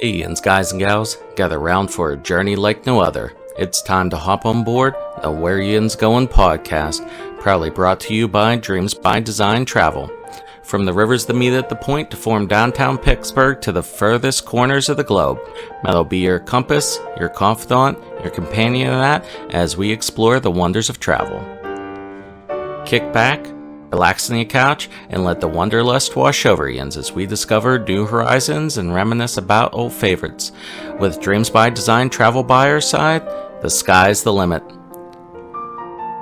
Hey, Yinz guys and gals, gather round for a journey like no other. It's time to hop on board the Where Yinz Goin podcast, proudly brought to you by Dreams by Design Travel. From the rivers that meet at the point to form downtown Pittsburgh to the furthest corners of the globe, that'll be your compass, your confidant, your companion in that as we explore the wonders of travel. Kick back, relax on your couch, and let the wanderlust wash over Yinz as we discover new horizons and reminisce about old favorites. With Dreams by Design Travel by our side, the sky's the limit.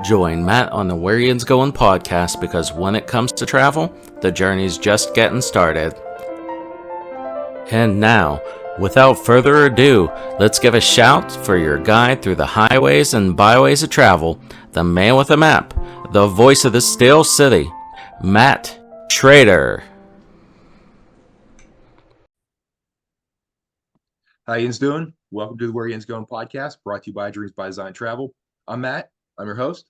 Join Matt on the Where Yinz Goin podcast because when it comes to travel, the journey's just getting started. And now, without further ado, let's give a shout for your guide through the highways and byways of travel, the man with a map, the voice of the steel city, Matt Trader. How Yinz doing? Welcome to the Where Yinz Goin podcast, brought to you by Dreams by Design Travel. I'm Matt. I'm your host.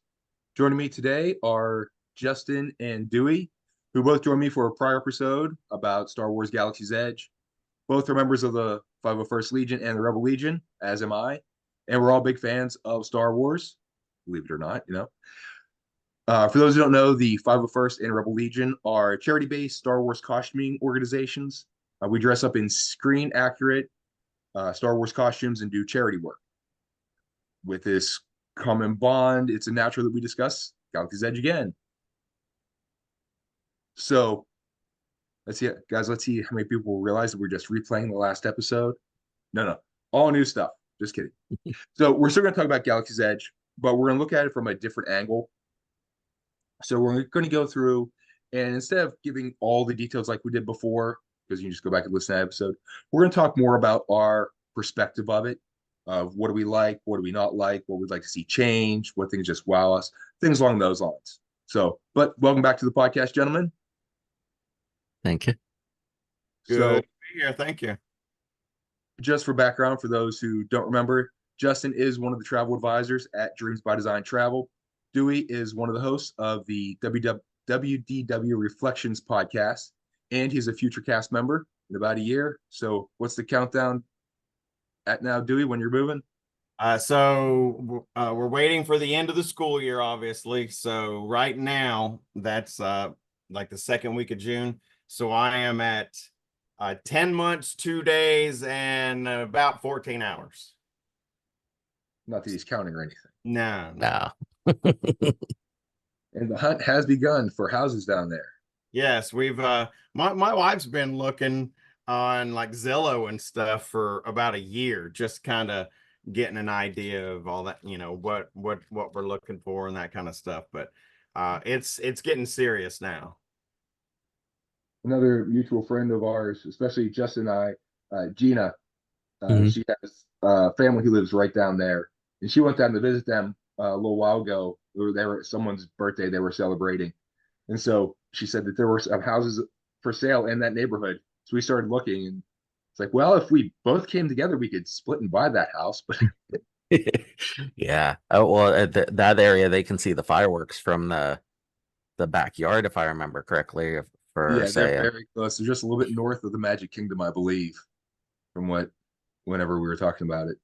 Joining me today are Justin and Dewey, who both joined me for a prior episode about Star Wars Galaxy's Edge. Both are members of the 501st Legion and the Rebel Legion, as am I. And we're all big fans of Star Wars, believe it or not, For those who don't know, the 501st and Rebel Legion are charity-based Star Wars costuming organizations. We dress up in screen-accurate Star Wars costumes and do charity work. With this common bond, it's a natural that we discuss Galaxy's Edge again. So, let's see, guys, let's see how many people realize that we're just replaying the last episode. No, all new stuff. Just kidding. So, we're still going to talk about Galaxy's Edge, but we're going to look at it from a different angle. So, we're going to go through, and instead of giving all the details like we did before, because you can just go back and listen to that episode, we're going to talk more about our perspective of it, of what do we like, what do we not like, what we'd like to see change, what things just wow us, things along those lines. So, but welcome back to the podcast, gentlemen. Thank you. So, Good to be here. Thank you. just for background, for those who don't remember, Justin is one of the travel advisors at Dreams by Design Travel. Dewey is one of the hosts of the WDW Reflections podcast, and he's a future cast member in about a year. So what's the countdown at now, Dewey, when you're moving? We're waiting for the end of the school year, obviously. So right now, that's like the second week of June. So I am at 10 months, 2 days, and about 14 hours. Not that he's counting or anything. No. And the hunt has begun for houses down there. Yes, we've my wife's been looking on like Zillow and stuff for about a year, just kind of getting an idea of all that, what we're looking for and that kind of stuff. But it's getting serious now. Another mutual friend of ours, especially Justin and I, Gina, she has family who lives right down there, and she went down to visit them a little while ago. They were someone's birthday they were celebrating, and so she said that there were some houses for sale in that neighborhood. So we started looking, and it's like, well, if we both came together, we could split and buy that house. But Yeah. Oh, well, that area, they can see the fireworks from the backyard, if I remember correctly. yeah, they're very close. They're just a little bit north of the Magic Kingdom, I believe, from whenever we were talking about it.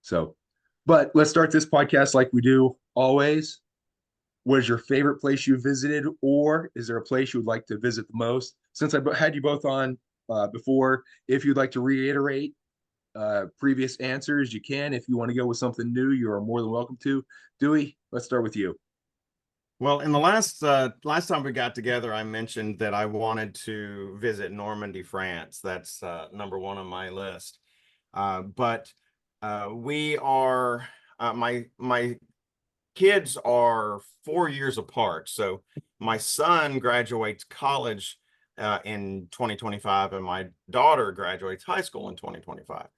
So, but let's start this podcast like we do always. What is your favorite place you visited, or is there a place you would like to visit the most? Since I had you both on before, if you'd like to reiterate previous answers, you can. If you want to go with something new, you are more than welcome to. Dewey, let's start with you. Well, in the last time we got together, I mentioned that I wanted to visit Normandy, France. That's number one on my list. But we are my kids are 4 years apart. So my son graduates college in 2025, and my daughter graduates high school in 2025.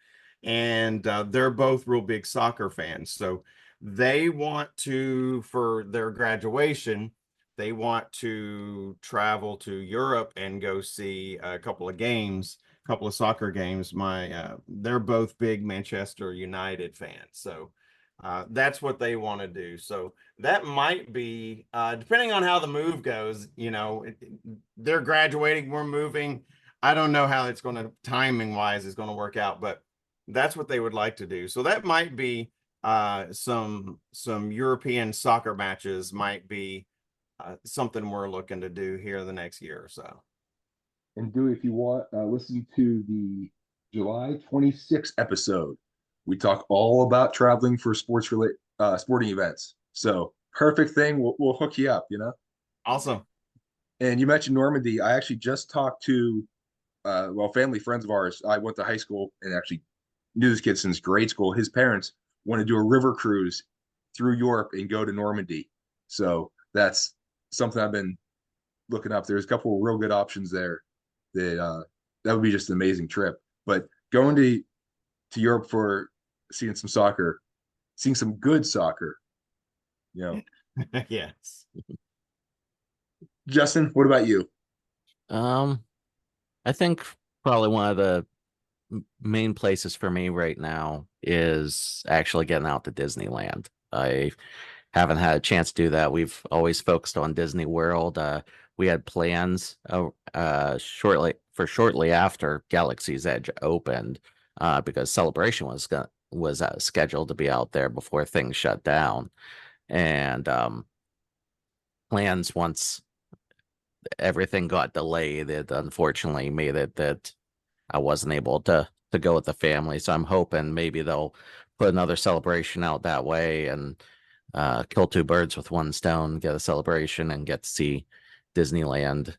And they're both real big soccer fans. So they want to, for their graduation, they want to travel to Europe and go see a couple of soccer games. They're both big Manchester United fans. So that's what they want to do. So that might be, depending on how the move goes, they're graduating, we're moving. I don't know how it's going to timing wise is going to work out, but that's what they would like to do. So that might be some European soccer matches might be something we're looking to do here the next year or so. And Dewey, if you want, listen to the July 26th episode. We talk all about traveling for sporting events. So perfect thing. We'll hook you up, you know? Awesome. And you mentioned Normandy. I actually just talked to, family friends of ours. I went to high school and actually knew this kid since grade school. His parents want to do a river cruise through Europe and go to Normandy. So that's something I've been looking up. There's a couple of real good options there that would be just an amazing trip. But going to Europe for seeing some soccer, seeing some good soccer, you know. Yes. Justin, what about you? I think probably one of the main places for me right now is actually getting out to Disneyland. I haven't had a chance to do that. We've always focused on Disney World. We had plans shortly after Galaxy's Edge opened, because Celebration was scheduled to be out there before things shut down, and plans once everything got delayed, it unfortunately made it that I wasn't able to go with the family. So I'm hoping maybe they'll put another celebration out that way and kill two birds with one stone, get a celebration and get to see Disneyland.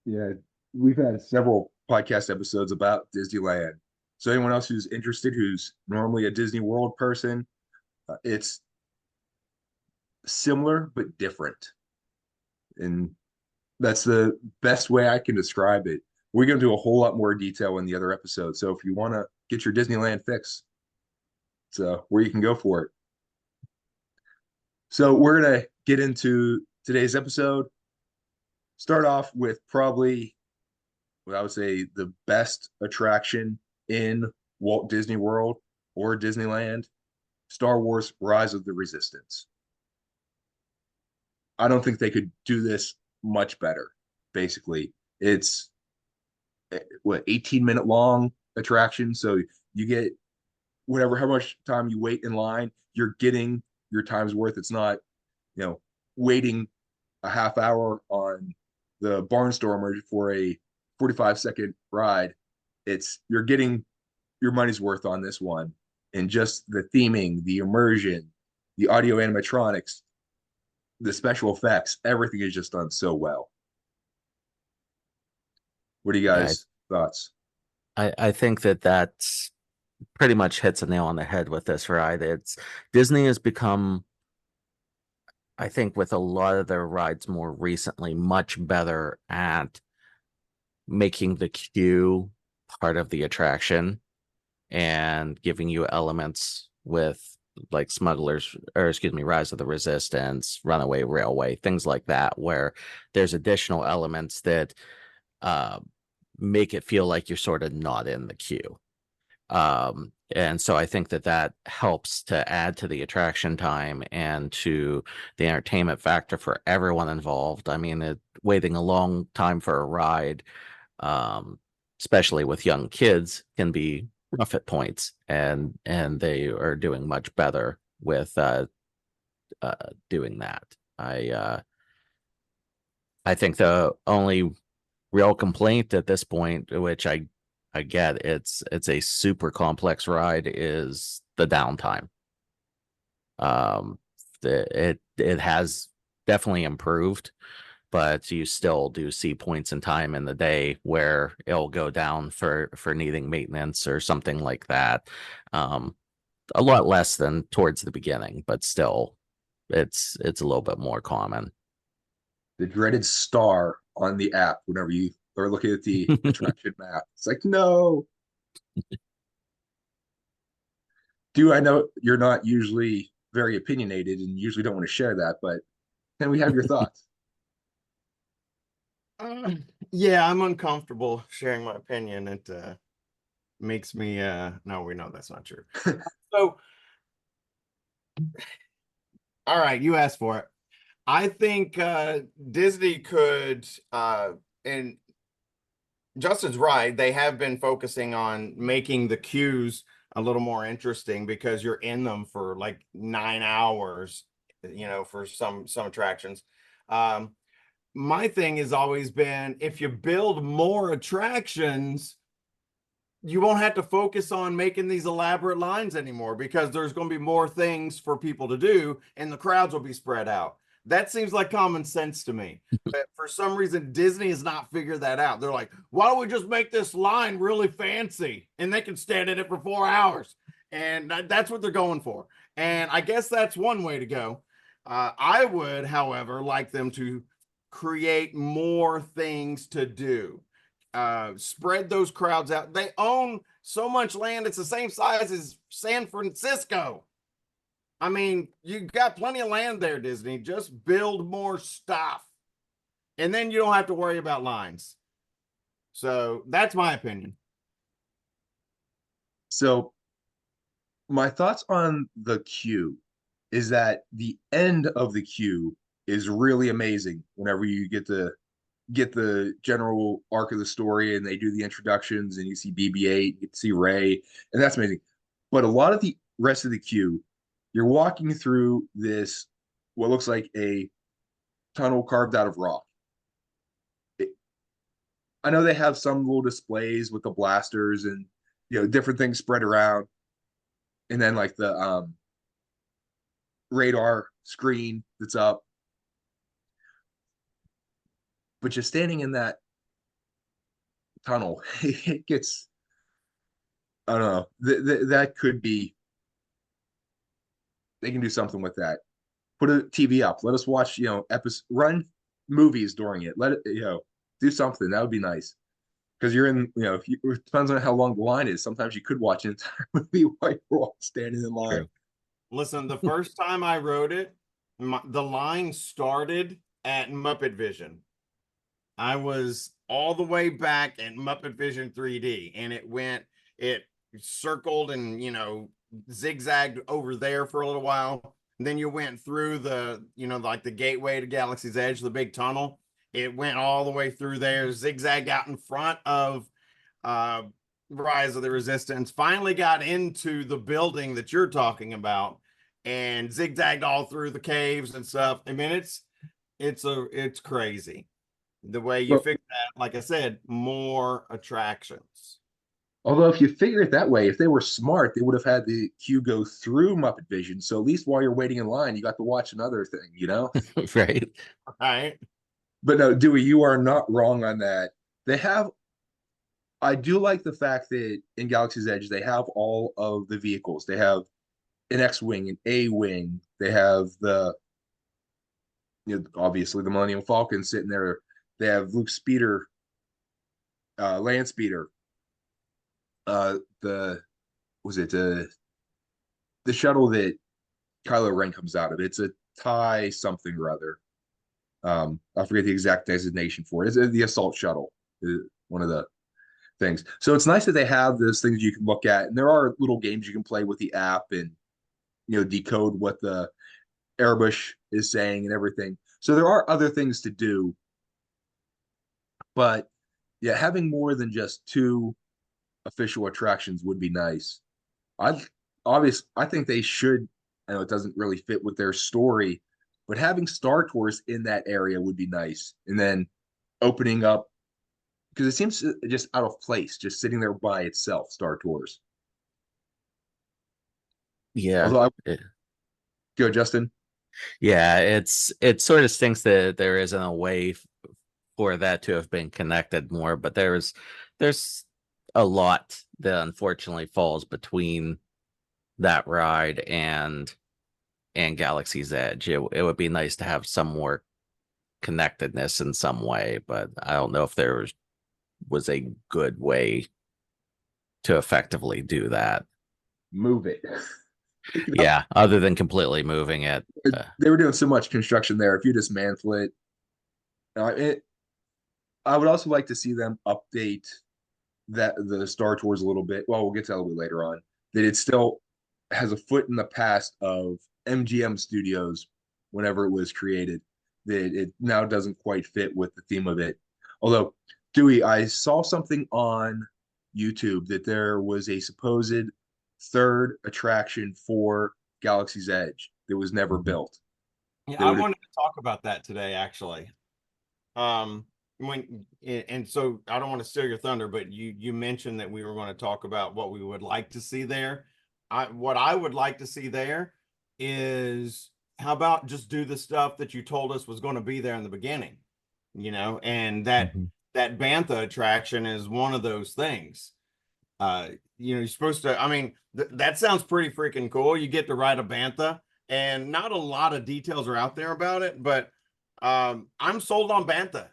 Yeah, we've had several podcast episodes about Disneyland. So anyone else who's interested, who's normally a Disney World person, it's similar but different. And that's the best way I can describe it. We're going to do a whole lot more detail in the other episode. So if you want to get your Disneyland fix, it's where you can go for it. So we're going to get into today's episode. Start off with probably what I would say the best attraction in Walt Disney World or Disneyland, Star Wars Rise of the Resistance. I don't think they could do this much better. Basically, it's 18-minute long attraction. So you get how much time you wait in line, you're getting your time's worth. It's not, waiting a half hour on the Barnstormer for a 45-second ride. You're getting your money's worth on this one. And just the theming, the immersion, the audio animatronics, the special effects, everything is just done so well. What are you guys' thoughts? I think that's pretty much hits a nail on the head with this ride. Disney has become, I think, with a lot of their rides more recently, much better at making the queue part of the attraction and giving you elements with like Rise of the Resistance, Runaway Railway, things like that, where there's additional elements that make it feel like you're sort of not in the queue. And so I think that helps to add to the attraction time and to the entertainment factor for everyone involved. I mean, waiting a long time for a ride, especially with young kids, can be rough at points, and they are doing much better with doing that. I think the only real complaint at this point, which I get, it's a super complex ride, is the downtime. It has definitely improved, but you still do see points in time in the day where it'll go down for needing maintenance or something like that. A lot less than towards the beginning, but still it's a little bit more common. The dreaded star on the app whenever you are looking at the attraction map. It's like, no. I know you're not usually very opinionated and usually don't want to share that, but can we have your thoughts? Yeah, I'm uncomfortable sharing my opinion. It makes me no, we know that's not true. So all right, you asked for it. I think Disney could and Justin's right. They have been focusing on making the queues a little more interesting because you're in them for like 9 hours, for some attractions. My thing has always been, if you build more attractions, you won't have to focus on making these elaborate lines anymore because there's going to be more things for people to do and the crowds will be spread out. That seems like common sense to me. But for some reason, Disney has not figured that out. They're like, why don't we just make this line really fancy and they can stand in it for 4 hours? And that's what they're going for. And I guess that's one way to go. I would, however, like them to create more things to do. Spread those crowds out. They own so much land, it's the same size as San Francisco. I mean, you got plenty of land there, Disney. Just build more stuff. And then you don't have to worry about lines. So that's my opinion. So my thoughts on the queue is that the end of the queue is really amazing whenever you get the general arc of the story and they do the introductions and you see BB-8, you get to see Ray, and that's amazing. But a lot of the rest of the queue, you're walking through this, what looks like a tunnel carved out of rock. I know they have some little displays with the blasters and different things spread around, and then like the radar screen that's up. But just standing in that tunnel, it gets, I don't know, that could be, they can do something with that. Put a TV up. Let us watch, run movies during it. Let it, do something. That would be nice. Because you're in, if you, it depends on how long the line is. Sometimes you could watch an entire movie while you're all standing in line. True. Listen, the first time I rode it, the line started at Muppet Vision. I was all the way back at Muppet Vision 3D, and it circled and, zigzagged over there for a little while. And then you went through the, like the gateway to Galaxy's Edge, the big tunnel. It went all the way through there, zigzagged out in front of Rise of the Resistance, finally got into the building that you're talking about and zigzagged all through the caves and stuff. I mean, it's crazy the way you figure that. Like I said, more attractions. Although if you figure it that way, if they were smart, they would have had the queue go through Muppet Vision. So at least while you're waiting in line, you got to watch another thing, Right. Right. But no, Dewey, you are not wrong on that. I do like the fact that in Galaxy's Edge, they have all of the vehicles. They have an X-Wing, an A-Wing. They have obviously the Millennium Falcon sitting there. They have Luke's speeder, land speeder. The shuttle that Kylo Ren comes out of. It's a TIE something or other. I forget the exact designation for it. It's the assault shuttle, one of the things. So it's nice that they have those things you can look at, and there are little games you can play with the app and decode what the Airbush is saying and everything. So there are other things to do, but yeah, having more than just 2 official attractions would be nice. I think they should. I know it doesn't really fit with their story, but having Star Tours in that area would be nice. And then opening up, because it seems just out of place, just sitting there by itself, Star Tours. Yeah. Although go, Justin. Yeah, it sort of stinks that there isn't a way for that to have been connected more, but there's a lot that unfortunately falls between that ride and Galaxy's Edge. It would be nice to have some more connectedness in some way, but I don't know if there was a good way to effectively do that. Move it. Yeah, other than completely moving it. They were doing so much construction there. If you dismantle it, I would also like to see them update the Star Tours a little bit. Well, we'll get to that a little bit later on. That it still has a foot in the past of MGM Studios whenever it was created. That it now doesn't quite fit with the theme of it. Although, Dewey, I saw something on YouTube that there was a supposed third attraction for Galaxy's Edge that was never built. Yeah, They I would wanted to talk about that today, actually. And so I don't want to steal your thunder, but you mentioned that we were going to talk about what we would like to see there. What I would like to see there is, how about just do the stuff that you told us was going to be there in the beginning, and that Bantha attraction is one of those things. You're supposed to, I mean, that sounds pretty freaking cool. You get to ride a Bantha, and not a lot of details are out there about it, but I'm sold on Bantha.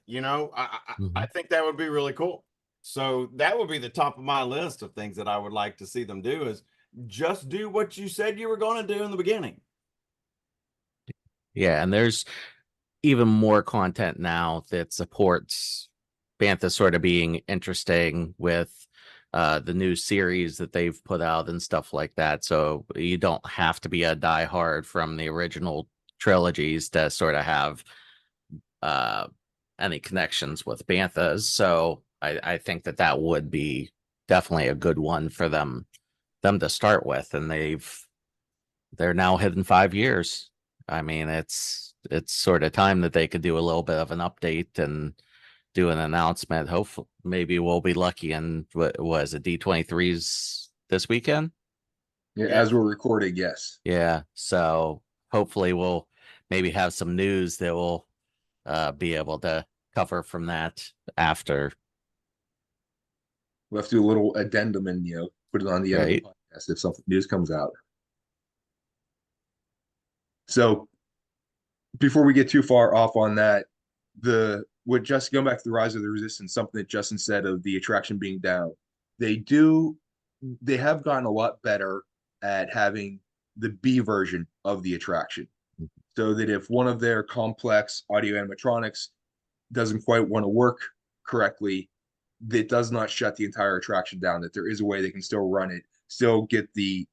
I think that would be really cool. So that would be the top of my list of things that I would like to see them do, is just do what you said you were going to do in the beginning. Yeah, and there's even more content now that supports Bantha sort of being interesting with the new series that they've put out and stuff like that. So you don't have to be a diehard from the original trilogies to sort of have any connections with Banthas. So I think that would be definitely a good one for them to start with. And they're now hitting 5 years. I mean, it's sort of time that they could do a little bit of an update and do an announcement. Hopefully, maybe we'll be lucky. And what was it, D23's this weekend? Yeah, as we're recording, yes. Yeah. So hopefully we'll maybe have some news that we'll be able to cover from that after. We'll have to do a little addendum and put it on the end of the podcast if something news comes out. So before we get too far off on that, just going back to the Rise of the Resistance, something that Justin said of the attraction being down, they have gotten a lot better at having the B version of the attraction, so that if one of their complex audio animatronics doesn't quite want to work correctly, that does not shut the entire attraction down, that there is a way they can still run it, still get the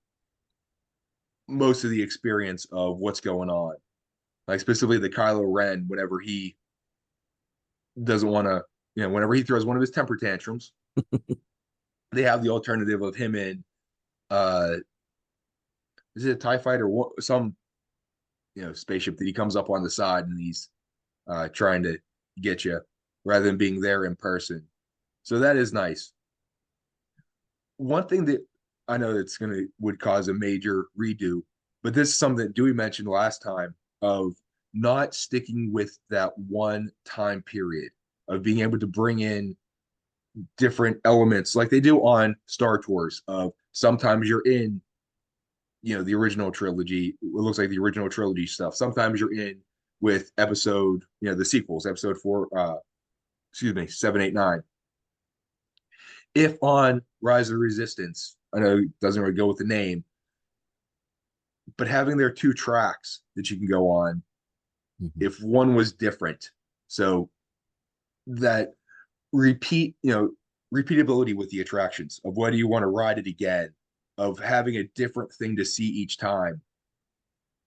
most of the experience of what's going on. Like specifically the Kylo Ren, whenever he doesn't want to, whenever he throws one of his temper tantrums, they have the alternative of him in, is it a TIE fighter or some, spaceship that he comes up on the side and he's trying to get you, rather than being there in person. So that is nice. One thing that I know that's would cause a major redo, but this is something that Dewey mentioned last time, of not sticking with that one time period, of being able to bring in different elements like they do on Star Tours. Of sometimes you're in, the original trilogy. It looks like the original trilogy stuff. Sometimes you're in with episode, the sequels, episode 7, 8, 9. If on Rise of the Resistance, I know it doesn't really go with the name, but having their 2 tracks that you can go on, if one was different, so that repeatability with the attractions, of whether you want to ride it again, of having a different thing to see each time,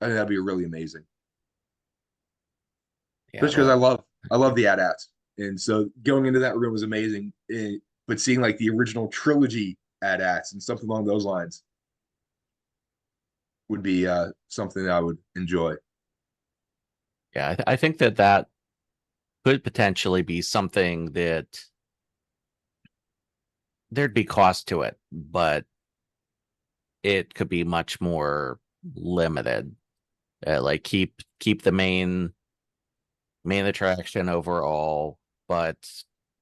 I think that'd be really amazing. Yeah, especially because I love the AT-ATs, and so going into that room was amazing. But seeing like the original trilogy AT-ATs and something along those lines would be something that I would enjoy. Yeah, I think that could potentially be something that there'd be cost to it, but it could be much more limited. Like keep the main attraction overall, but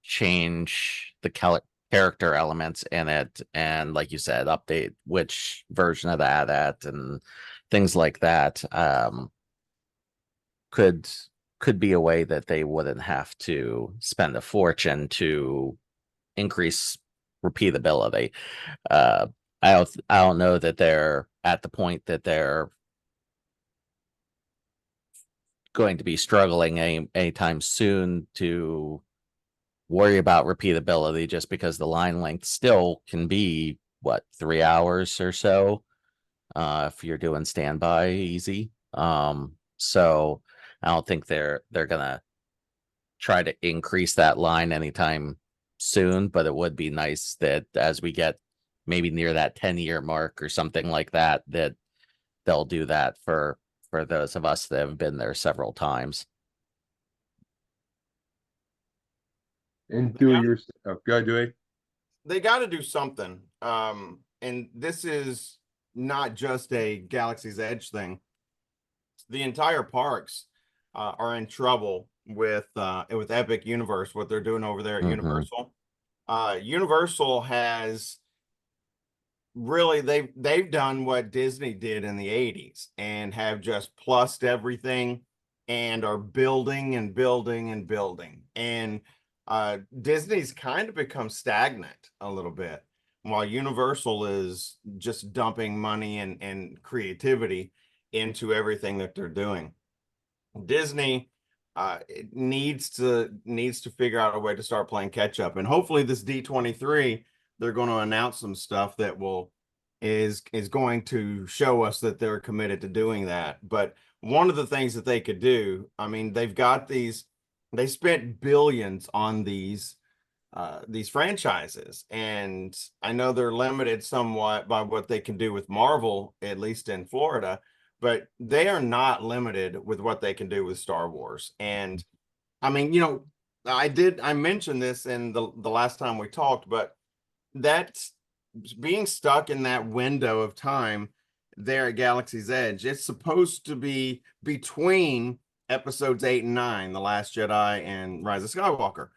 change the character elements in it, and like you said, update which version of that and things like that. Could be a way that they wouldn't have to spend a fortune to increase repeatability. I don't know that they're at the point that they're going to be struggling anytime soon to worry about repeatability, just because the line length still can be 3 hours or so if you're doing standby easy. So I don't think they're gonna try to increase that line anytime soon, but it would be nice that as we get maybe near that 10-year mark or something like that, that they'll do that for those of us that have been there several times. And Dewey, go ahead, Dewey. They got to do something. And this is not just a Galaxy's Edge thing. The entire parks are in trouble with Epic Universe, what they're doing over there at Universal. Universal has really they've done what Disney did in the 80s and have just plussed everything and are building and building and building. And Disney's kind of become stagnant a little bit, while Universal is just dumping money and creativity into everything that they're doing. Disney needs to figure out a way to start playing catch up, and hopefully this D23 they're going to announce some stuff that is going to show us that they're committed to doing that. But one of the things that they could do, I mean, they spent billions on these franchises, and I know they're limited somewhat by what they can do with Marvel, at least in Florida, but they are not limited with what they can do with Star Wars. And I mean, I mentioned this in the last time we talked, but that's being stuck in that window of time there at Galaxy's Edge. It's supposed to be between episodes 8 and 9, The Last Jedi and Rise of Skywalker.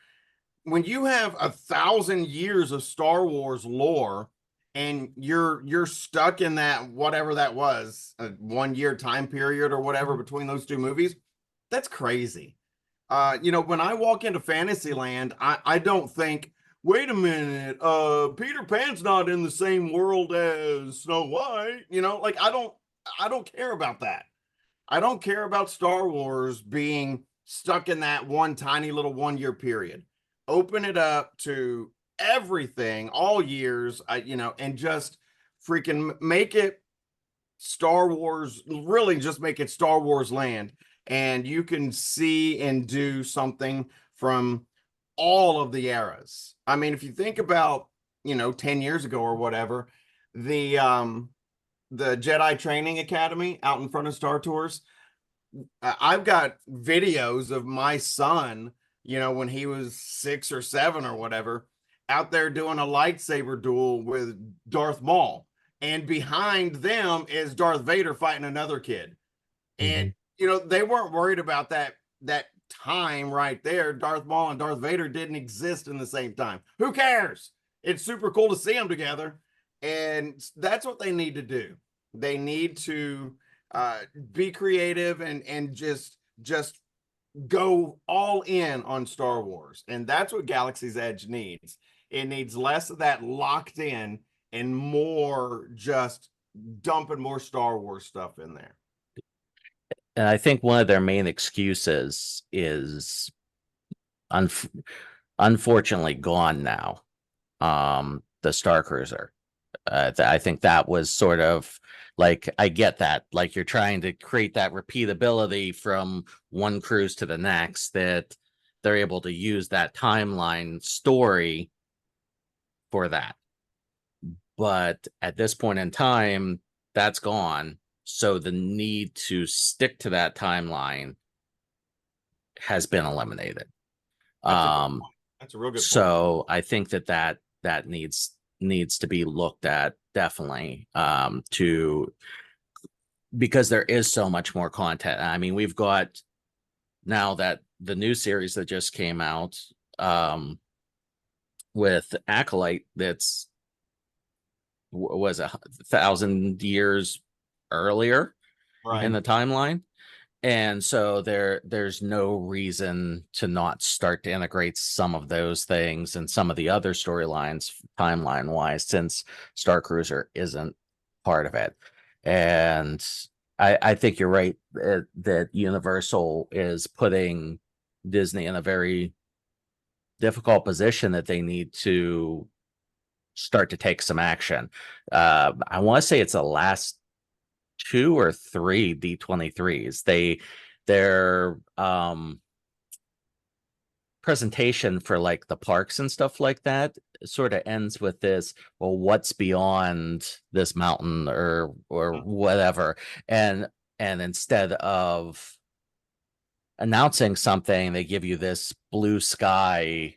When you have 1,000 years of Star Wars lore and you're stuck in that, whatever that was, a 1-year time period or whatever between those two movies, that's crazy. When I walk into Fantasyland, I don't think, wait a minute, Peter Pan's not in the same world as Snow White. I don't care about that. I don't care about Star Wars being stuck in that one tiny little 1-year period. Open it up to everything, all years, and just freaking make it Star Wars, really just make it Star Wars land. And you can see and do something from all of the eras. I mean, if you think about, 10 years ago or whatever, the Jedi Training Academy out in front of Star Tours, I've got videos of my son, when he was 6 or 7 or whatever, out there doing a lightsaber duel with Darth Maul. And behind them is Darth Vader fighting another kid. And, they weren't worried about that time right there. Darth Maul and Darth Vader didn't exist in the same time. Who cares? It's super cool to see them together. And that's what they need to do. They need to be creative and just go all in on Star Wars. And that's what Galaxy's Edge needs. It needs less of that locked in and more just dumping more Star Wars stuff in there. And I think one of their main excuses is unfortunately gone now. The Star Cruiser. I think that was sort of like, I get that, like you're trying to create that repeatability from one cruise to the next, that they're able to use that timeline story for that. But at this point in time, that's gone. So the need to stick to that timeline has been eliminated. That's a real good so point. I think that needs to be looked at, definitely, because there is so much more content. I mean, we've got now that the new series that just came out with Acolyte, that's was 1,000 years earlier in the timeline. And so there's no reason to not start to integrate some of those things and some of the other storylines timeline wise, since Star Cruiser isn't part of it. And I think you're right that Universal is putting Disney in a very difficult position, that they need to start to take some action. I want to say it's the last 2 or 3 D23s. They're presentation for like the parks and stuff like that sort of ends with this, well, what's beyond this mountain or whatever, and instead of announcing something, they give you this blue sky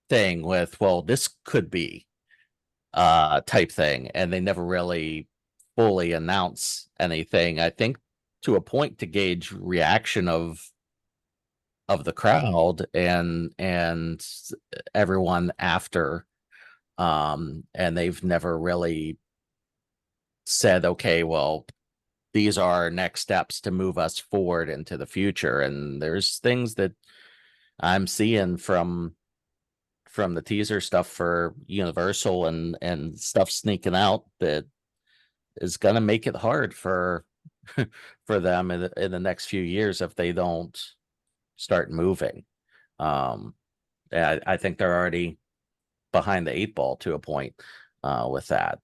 thing with, well, this could be type thing, and they never really fully announce anything, I think, to a point to gauge reaction of the crowd and everyone after, and they've never really said, okay, well, these are our next steps to move us forward into the future. And there's things that I'm seeing from the teaser stuff for Universal and stuff sneaking out that is going to make it hard for for them in the next few years if they don't start moving. I think they're already behind the 8 ball to a point with that.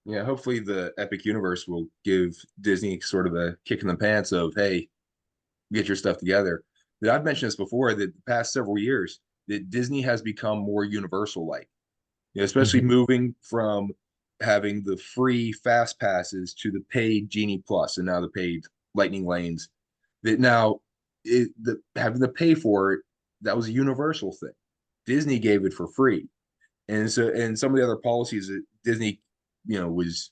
Yeah, hopefully the Epic Universe will give Disney sort of a kick in the pants of, hey, get your stuff together. I've mentioned this before, that the past several years that Disney has become more Universal-like, especially moving from having the free fast passes to the paid Genie Plus and now the paid Lightning Lanes. That now having to pay for it, that was a Universal thing. Disney gave it for free, and some of the other policies that Disney, was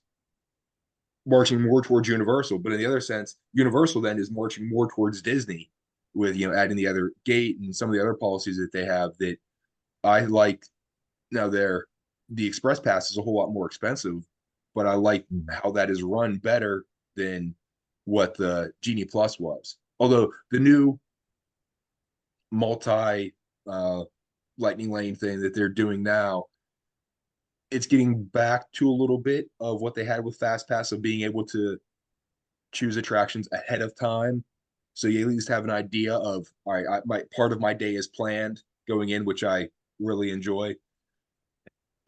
marching more towards Universal, but in the other sense, Universal then is marching more towards Disney with adding the other gate and some of the other policies that they have that I like. Now the Express Pass is a whole lot more expensive, but I like how that is run better than what the Genie Plus was. Although the new multi Lightning Lane thing that they're doing now, it's getting back to a little bit of what they had with Fast Pass, of being able to choose attractions ahead of time. So you at least have an idea of, all right, my part of my day is planned going in, which I really enjoy.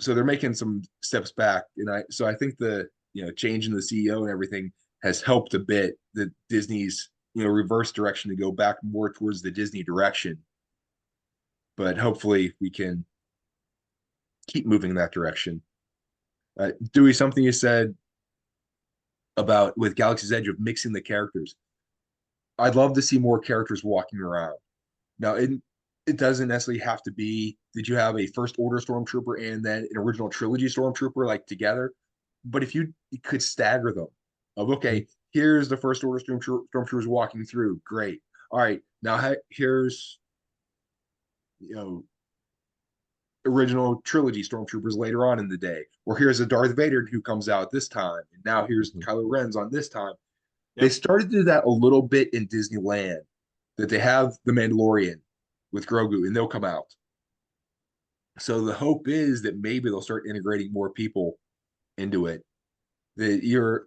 So they're making some steps back. And I think the, change in the CEO and everything has helped a bit, that Disney's, reverse direction to go back more towards the Disney direction. But hopefully we can keep moving in that direction. Dewey, something you said about with Galaxy's Edge of mixing the characters. I'd love to see more characters walking around. Now, it doesn't necessarily have to be that you have a First Order Stormtrooper and then an original trilogy Stormtrooper like together. But if you could stagger them, of okay, here's the First Order Stormtroopers walking through, great. All right, now here's original trilogy Stormtroopers later on in the day, or here's a Darth Vader who comes out this time, and now here's Kylo Ren's on this time. Yep. They started to do that a little bit in Disneyland, that they have the Mandalorian with Grogu, and they'll come out. So the hope is that maybe they'll start integrating more people into it. That you're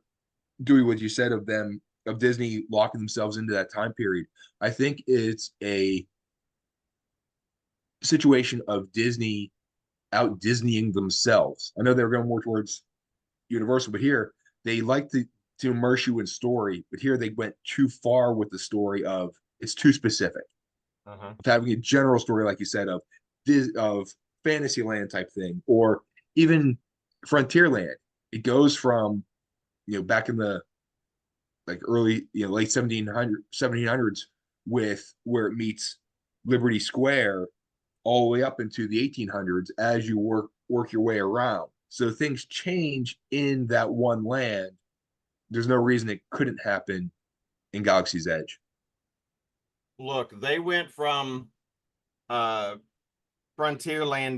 doing what you said of Disney locking themselves into that time period. I think it's a situation of Disney out Disneying themselves. I know they're going more towards Universal, but here they like to immerse you in story. But here they went too far with the story of it's too specific. Of having a general story, like you said, of Fantasyland type thing, or even Frontierland. It goes from back in the early late 1700s with where it meets Liberty Square all the way up into the 1800s as you work your way around. So things change in that one land. There's no reason it couldn't happen in Galaxy's Edge. Look, they went from Frontierland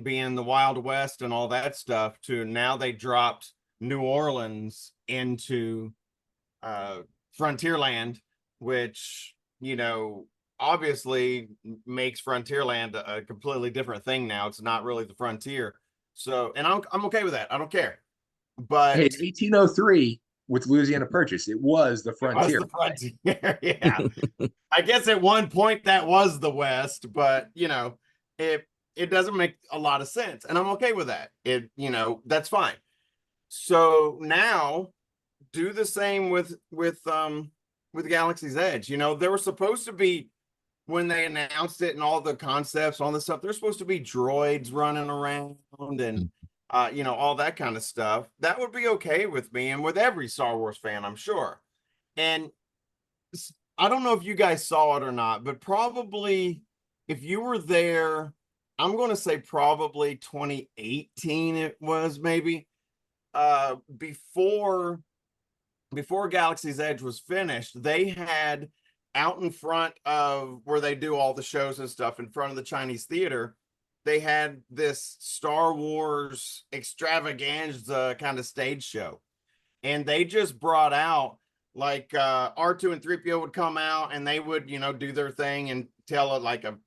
being the Wild West and all that stuff to now they dropped New Orleans into Frontierland, which, obviously makes Frontierland a completely different thing now. It's not really the frontier. So, and I'm okay with that. I don't care. But hey, in 1803 with Louisiana Purchase, it was the frontier. It was the frontier. Yeah. I guess at one point that was the West, but it doesn't make a lot of sense. And I'm okay with that. That's fine. So now do the same with Galaxy's Edge. There were supposed to be when they announced it and all the concepts, all this stuff, there's supposed to be droids running around and all that kind of stuff. That would be okay with me and with every Star Wars fan, I'm sure. And I don't know if you guys saw it or not, but probably if you were there, I'm going to say probably 2018 it was, maybe before Galaxy's Edge was finished, they had out in front of where they do all the shows and stuff, in front of the Chinese theater, they had this Star Wars extravaganza kind of stage show. And they just brought out like R2 and 3PO would come out and they would, do their thing and tell like a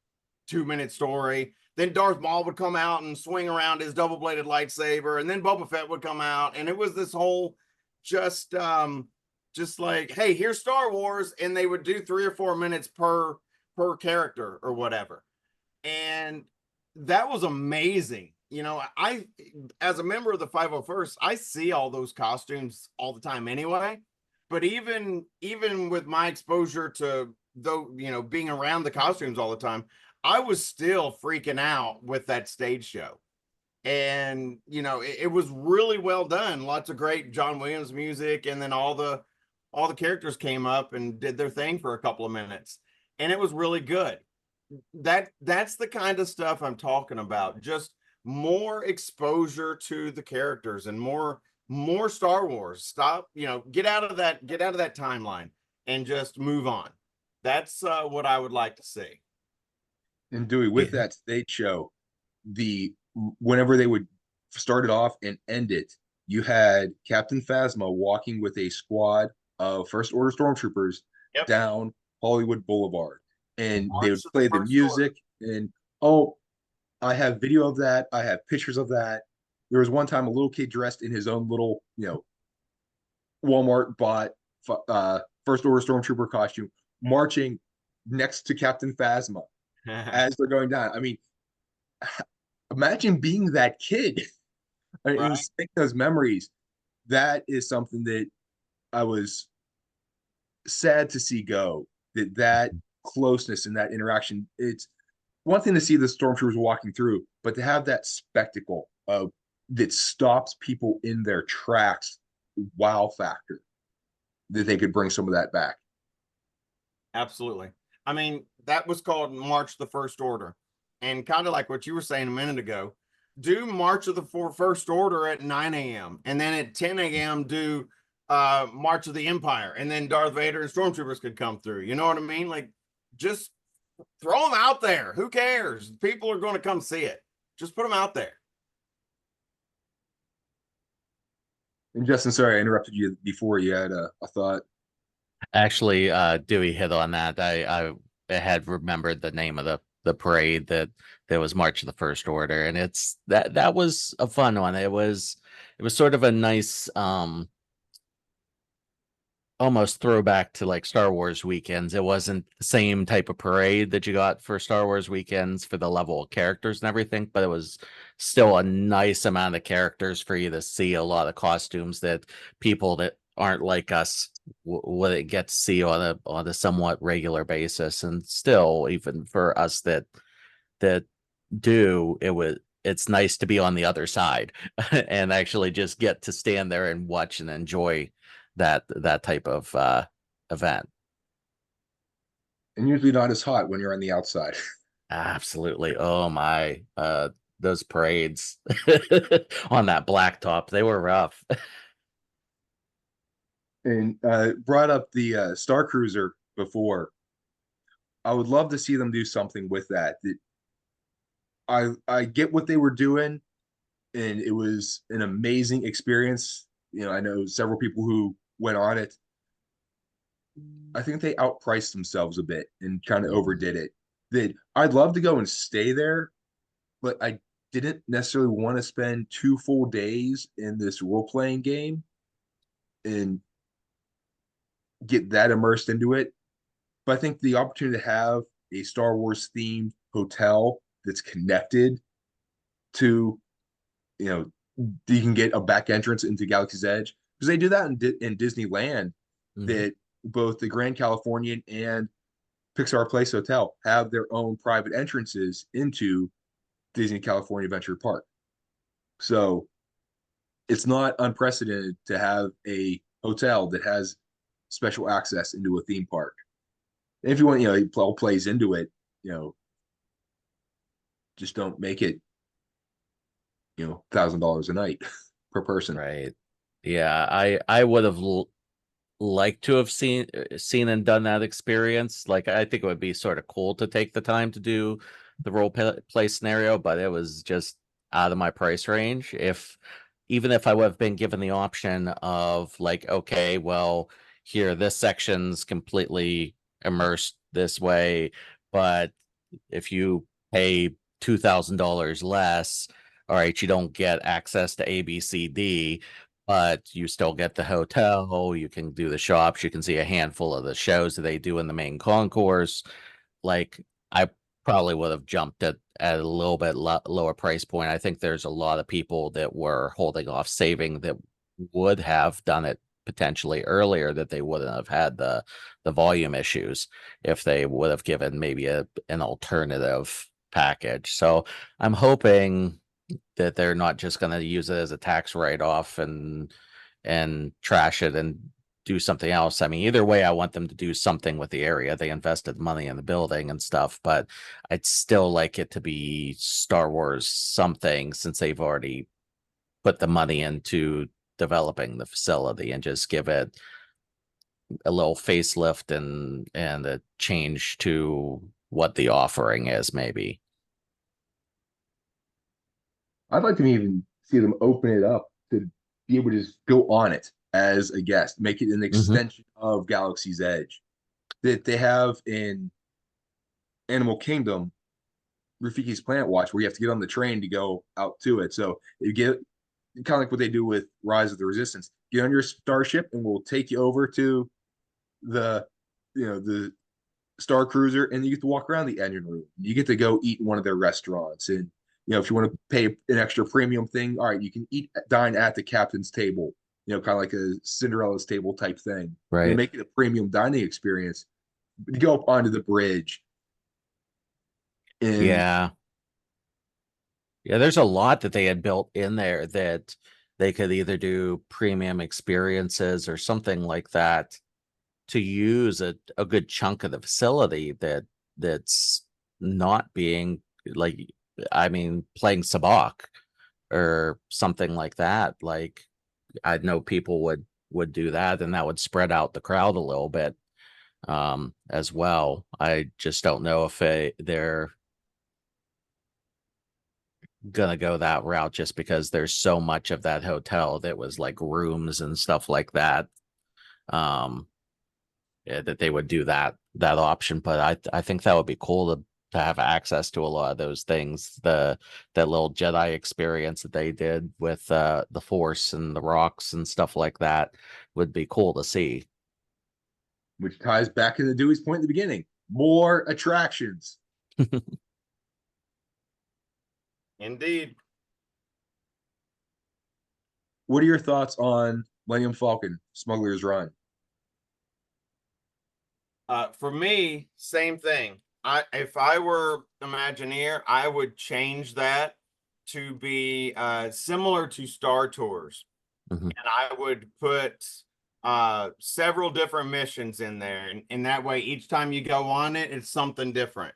2-minute story. Then Darth Maul would come out and swing around his double-bladed lightsaber, and then Boba Fett would come out, and it was this whole just like, hey, here's Star Wars, and they would do 3 or 4 minutes per character or whatever. And that was amazing. I, as a member of the 501st, I see all those costumes all the time anyway. But even with my exposure to being around the costumes all the time, I was still freaking out with that stage show. And it was really well done. Lots of great John Williams music, and then all the characters came up and did their thing for a couple of minutes, and it was really good. That's the kind of stuff I'm talking about. Just more exposure to the characters and more Star Wars. Stop, get out of that timeline and just move on. That's what I would like to see. And Dewey, with that stage show, whenever they would start it off and end it, you had Captain Phasma walking with a squad of First Order stormtroopers down Hollywood Boulevard, and they would play the music. And I have video of that. I have pictures of that. There was one time a little kid dressed in his own little, Walmart bought First Order stormtrooper costume, marching next to Captain Phasma as they're going down. I mean, imagine being that kid. Right. And think those memories. That is something that I was sad to see go. That closeness and that interaction. It's one thing to see the stormtroopers walking through, but to have that spectacle of that stops people in their tracks, wow factor, that they could bring some of that back. Absolutely. I mean, that was called March the First Order. And kind of like what you were saying a minute ago, do March of the First Order at 9 a.m. And then at 10 a.m. do March of the Empire. And then Darth Vader and stormtroopers could come through. You know what I mean? Like, just throw them out there. Who cares? People are going to come see it. Just put them out there. And Justin, sorry, I interrupted you before. You had a thought. Actually, Dewey hit on that. I had remembered the name of the parade that was March of the First Order, and it's that was a fun one. It was sort of a nice almost throwback to like Star Wars weekends. It wasn't the same type of parade that you got for Star Wars weekends for the level of characters and everything, but it was still a nice amount of characters for you to see. A lot of costumes that people that aren't like us would get to see on a somewhat regular basis. And still, even for us that do, it's nice to be on the other side and actually just get to stand there and watch and enjoy that type of event. And usually not as hot when you're on the outside. Absolutely. Oh my, those parades on that blacktop, they were rough. And brought up the Star Cruiser before. I would love to see them do something with that. I get what they were doing, and it was an amazing experience. I know several people who went on it. I think they outpriced themselves a bit and kind of overdid it. That I'd love to go and stay there, but I didn't necessarily want to spend 2 full days in this role-playing game and get that immersed into it. But I think the opportunity to have a Star Wars themed hotel that's connected to, you can get a back entrance into Galaxy's Edge, because they do that in Disneyland. Mm-hmm. That both the Grand Californian and Pixar Place Hotel have their own private entrances into Disney California Adventure Park. So it's not unprecedented to have a hotel that has special access into a theme park. And if you want, it all plays into it, just don't make it, $1,000 a night per person. Right. Yeah, I would have liked to have seen and done that experience. Like, I think it would be sort of cool to take the time to do the role play scenario, but it was just out of my price range. Even if I would have been given the option of like, okay, well, here, this section's completely immersed this way, but if you pay $2,000 less, all right, you don't get access to A, B, C, D, but you still get the hotel. You can do the shops. You can see a handful of the shows that they do in the main concourse. Like, I probably would have jumped at a little bit lower price point. I think there's a lot of people that were holding off saving that would have done it potentially earlier, that they wouldn't have had the volume issues if they would have given maybe an alternative package. So I'm hoping that they're not just going to use it as a tax write-off and trash it and do something else. I mean, either way, I want them to do something with the area. They invested money in the building and stuff, but I'd still like it to be Star Wars something, since they've already put the money into developing the facility, and just give it a little facelift and a change to what the offering is, maybe. I'd like to even see them open it up to be able to just go on it as a guest, make it an extension of Galaxy's Edge that they have in Animal Kingdom, Rafiki's Planet Watch, where you have to get on the train to go out to it. So you get kind of like what they do with Rise of the Resistance. Get on your starship and we'll take you over to the Star Cruiser, and you get to walk around the engine room. You get to go eat in one of their restaurants, and if you want to pay an extra premium thing, all right, you can dine at the captain's table. Kind of like a Cinderella's table type thing. Right. And make it a premium dining experience. You go up onto the bridge. And yeah, there's a lot that they had built in there that they could either do premium experiences or something like that to use a good chunk of the facility that's not being, like, I mean, playing sabacc or something like that. Like, I know people would do that, and that would spread out the crowd a little bit as well. I just don't know if they're gonna go that route, just because there's so much of that hotel that was like rooms and stuff like that. That they would do that option, but I think that would be cool to have access to a lot of those things. That little Jedi experience that they did with the Force and the rocks and stuff like that would be cool to see. Which ties back into Dewey's point at the beginning. More attractions. Indeed. What are your thoughts on Millennium Falcon, Smuggler's Run? For me, same thing. If I were Imagineer, I would change that to be similar to Star Tours. And I would put several different missions in there. And that way, each time you go on it, it's something different.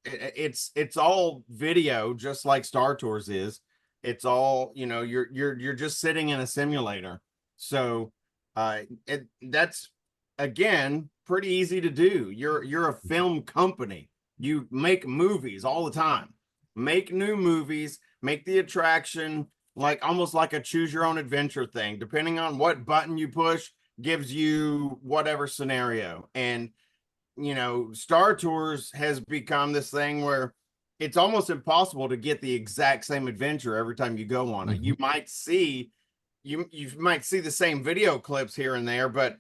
It's all video, just like Star Tours is. It's all, you're just sitting in a simulator. So that's, again, pretty easy to do. You're a film company. You make movies all the time. Make new movies, make the attraction almost like a choose your own adventure thing. Depending on what button you push, gives you whatever scenario. And Star Tours has become this thing where it's almost impossible to get the exact same adventure every time you go on it. You might see the same video clips here and there, but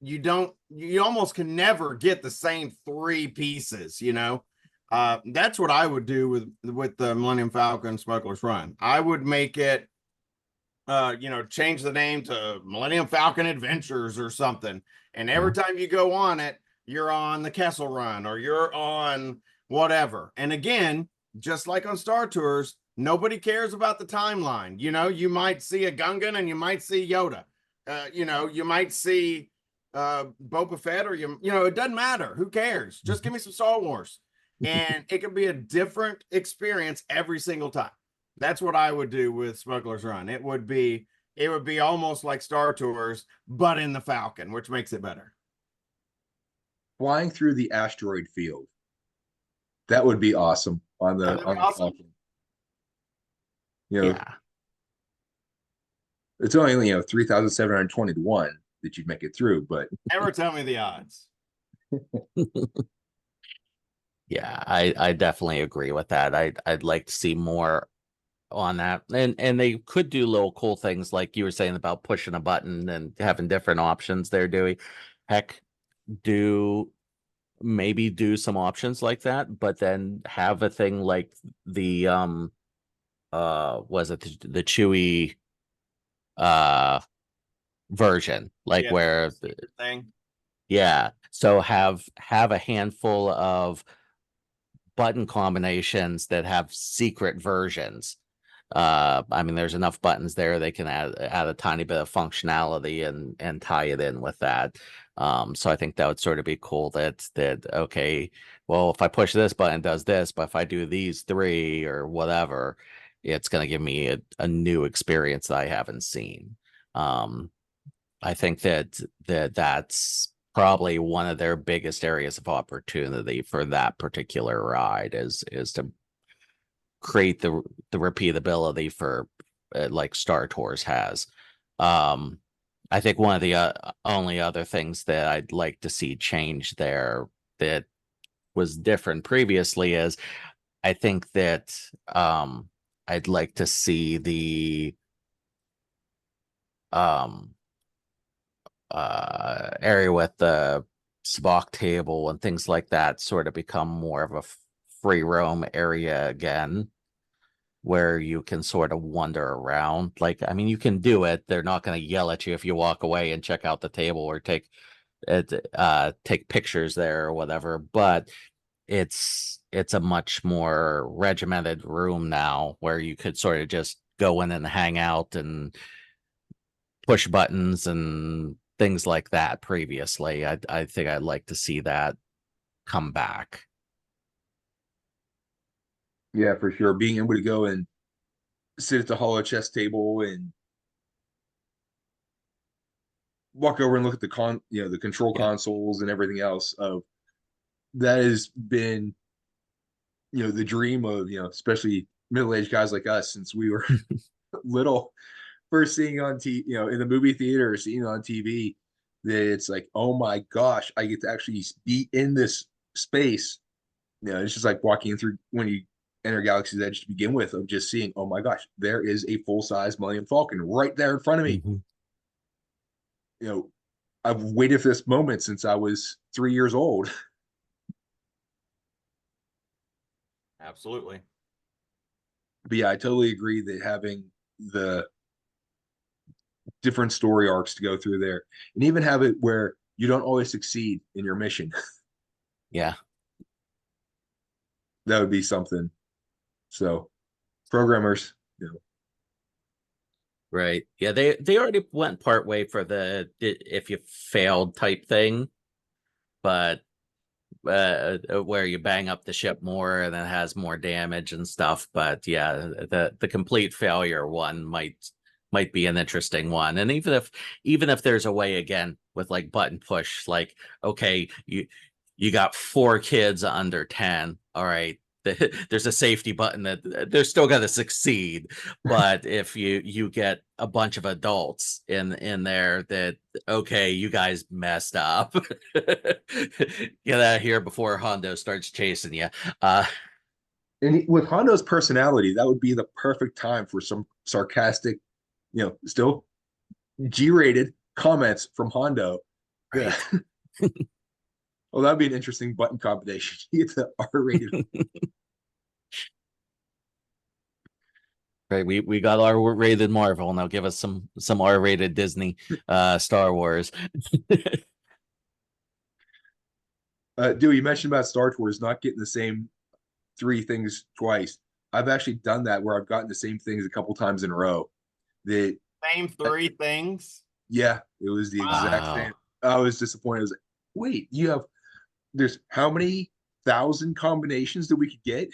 you almost can never get the same three pieces. That's what I would do with the Millennium Falcon Smuggler's Run. I would make it change the name to Millennium Falcon Adventures or something, And every time you go on it, you're on the Kessel Run or you're on whatever. And again, just like on Star Tours, nobody cares about the timeline. You know, you might see a Gungan and you might see Yoda. You know, you might see Boba Fett or you know, it doesn't matter. Who cares? Just give me some Star Wars. And it can be a different experience every single time. That's what I would do with Smuggler's Run. It would be almost like Star Tours, but in the Falcon, which makes it better. Flying through the asteroid field. That would be awesome on the Falcon. You know, Yeah. it's only 3,720 to 1 that you'd make it through, but Never tell me the odds. Yeah, I definitely agree with that. I'd like to see more on that. And they could do little cool things like you were saying about pushing a button and having different options there, Dewey. Heck, maybe do some options like that, but then have a thing like the was it the Chewy version, like where thing. Yeah, so have a handful of button combinations that have secret versions. I mean, there's enough buttons there they can add a tiny bit of functionality and tie it in with that. So I think that would sort of be cool that okay, well, if I push this button, it does this, but if I do these three or whatever, it's going to give me a new experience that I haven't seen. I think that's probably one of their biggest areas of opportunity for that particular ride is to create the repeatability for like Star Tours has. I think one of the only other things that I'd like to see change there that was different previously is I think that I'd like to see the area with the Spock table and things like that sort of become more of a free roam area again, where you can sort of wander around. Like, I mean, you can do it. They're not going to yell at you if you walk away and check out the table or take pictures there or whatever, but it's a much more regimented room now where you could sort of just go in and hang out and push buttons and things like that. Previously, I think I'd like to see that come back. Yeah, for sure. Being able to go and sit at the hollow chess table and walk over and look at the control consoles and everything else of that has been, the dream of, especially middle-aged guys like us since we were little, first seeing on in the movie theater or seeing on TV, that it's like, oh my gosh, I get to actually be in this space. It's just like walking through when you enter Galaxy's Edge to begin with, of just seeing, oh my gosh, there is a full-size Millennium Falcon right there in front of me. Mm-hmm. I've waited for this moment since I was 3 years old. Absolutely. But yeah, I totally agree that having the different story arcs to go through there, and even have it where you don't always succeed in your mission. Yeah. That would be something. So programmers, Right. Yeah, they already went part way for the if you failed type thing, but where you bang up the ship more and it has more damage and stuff. But yeah, the complete failure one might be an interesting one. And even if there's a way again with like button push, like, okay, you got 4 kids under 10, all right, there's a safety button that they're still going to succeed. But if you get a bunch of adults in there that, okay, you guys messed up, get out of here before Hondo starts chasing you. And with Hondo's personality, that would be the perfect time for some sarcastic, still G-rated comments from Hondo. Right. Yeah. Well, that'd be an interesting button combination. You get the R-rated. Right, we got R-rated Marvel. Now give us some R-rated Disney, Star Wars. Dewey, you mentioned about Star Tours not getting the same three things twice. I've actually done that where I've gotten the same things a couple times in a row. That Same three things. Yeah, it was the exact same. Wow. I was disappointed. I was like, wait, there's how many thousand combinations that we could get?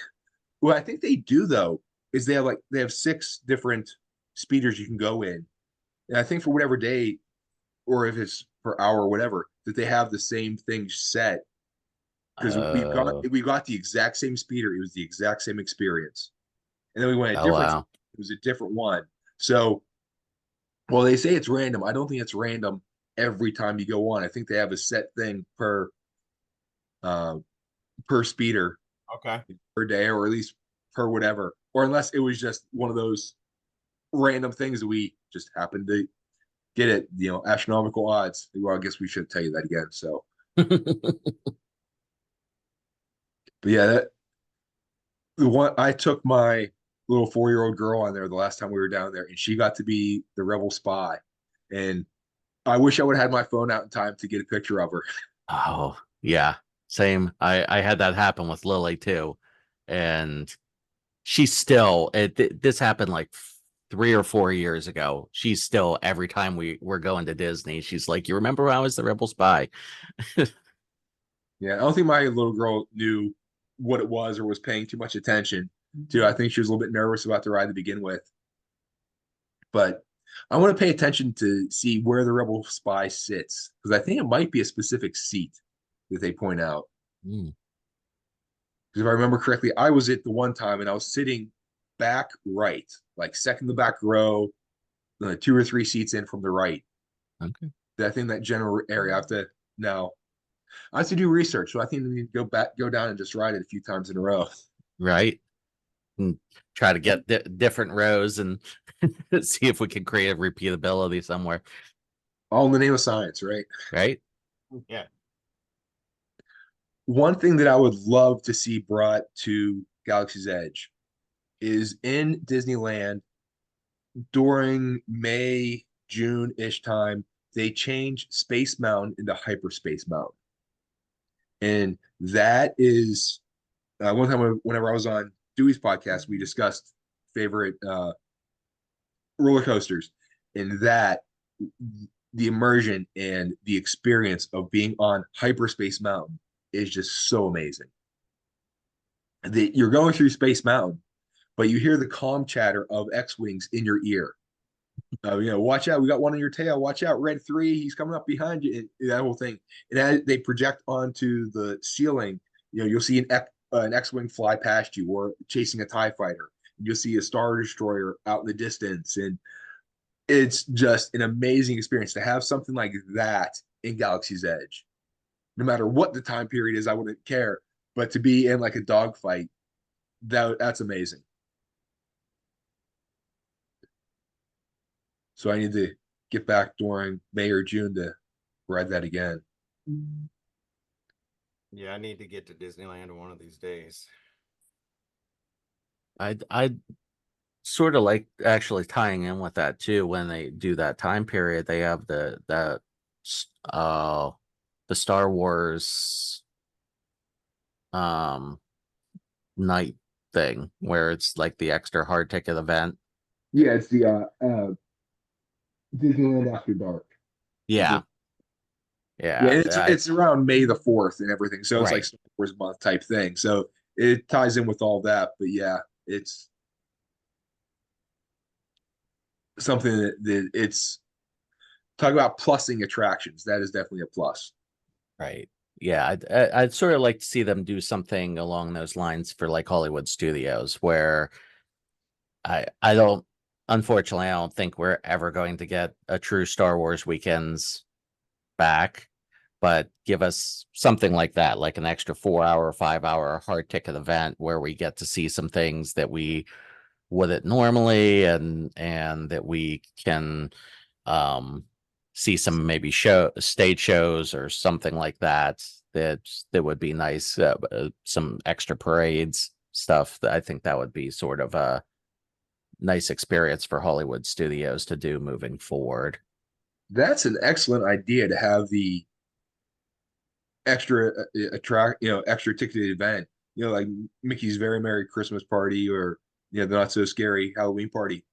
What I think they do though is they have six different speeders you can go in. And I think for whatever day or if it's per hour or whatever, that they have the same thing set. Because Oh, we got the exact same speeder. It was the exact same experience. And then we went a oh different, wow. it was a different one. So well, they say it's random. I don't think it's random every time you go on. I think they have a set thing uh per speeder Okay. per day, or at least per whatever. Or unless it was just one of those random things that we just happened to get it, astronomical odds. Well, I guess we should tell you that again. So, but yeah, the one I took my little 4-year-old girl on there the last time we were down there, and she got to be the rebel spy. And I wish I would have had my phone out in time to get a picture of her. Oh, yeah. Same. I had that happen with Lily too. And she's still this happened like 3 or 4 years ago. She's still every time we're going to Disney, she's like, "You remember when I was the rebel spy?" Yeah, I don't think my little girl knew what it was or was paying too much attention to. I think she was a little bit nervous about the ride to begin with. But I want to pay attention to see where the Rebel Spy sits because I think it might be a specific seat that they point out. Mm, Because if I remember correctly, I was at the one time and I was sitting back right, like second to the back row, 2 or 3 seats in from the right. okay. I think that general area. I have to do research, so I think we need to go down and just ride it a few times in a row. Right. And try to get different rows and see if we can create a repeatability somewhere. All in the name of science, right? Right. Yeah. One thing that I would love to see brought to Galaxy's Edge is in Disneyland during May, June-ish time, they change Space Mountain into Hyperspace Mountain. And that is one time whenever I was on Dewey's podcast, we discussed favorite roller coasters. And that the immersion and the experience of being on Hyperspace Mountain is just so amazing. You're going through Space Mountain, but you hear the calm chatter of X-Wings in your ear. Watch out, we got one on your tail. Watch out, Red 3, he's coming up behind you. And that whole thing. And as they project onto the ceiling, you'll see an X-Wing fly past you or chasing a TIE fighter. You'll see a Star Destroyer out in the distance. And it's just an amazing experience to have something like that in Galaxy's Edge. No matter what the time period is, I wouldn't care. But to be in like a dogfight, that's amazing. So I need to get back during May or June to ride that again. Yeah, I need to get to Disneyland one of these days. I sort of like actually tying in with that too. When they do that time period, they have the Star Wars night thing where it's like the extra hard ticket event. Yeah, it's the Disneyland After Dark. Yeah. Yeah, Yeah. it's around May the 4th and everything. So it's like Right. Star Wars month type thing. So it ties in with all that. But yeah, it's something that it's talk about plussing attractions. That is definitely a plus. Right. Yeah, I'd sort of like to see them do something along those lines for like Hollywood Studios, where I don't, unfortunately, I don't think we're ever going to get a true Star Wars weekends back, but give us something like that, like an extra 4 hour, 5 hour hard ticket event where we get to see some things that we wouldn't normally, and that we can see some maybe stage shows or something like that that would be nice. Some extra parades stuff. I think that would be sort of a nice experience for Hollywood Studios to do moving forward. That's an excellent idea to have the extra attract, extra ticketed event, like Mickey's Very Merry Christmas Party, or the Not So Scary Halloween Party.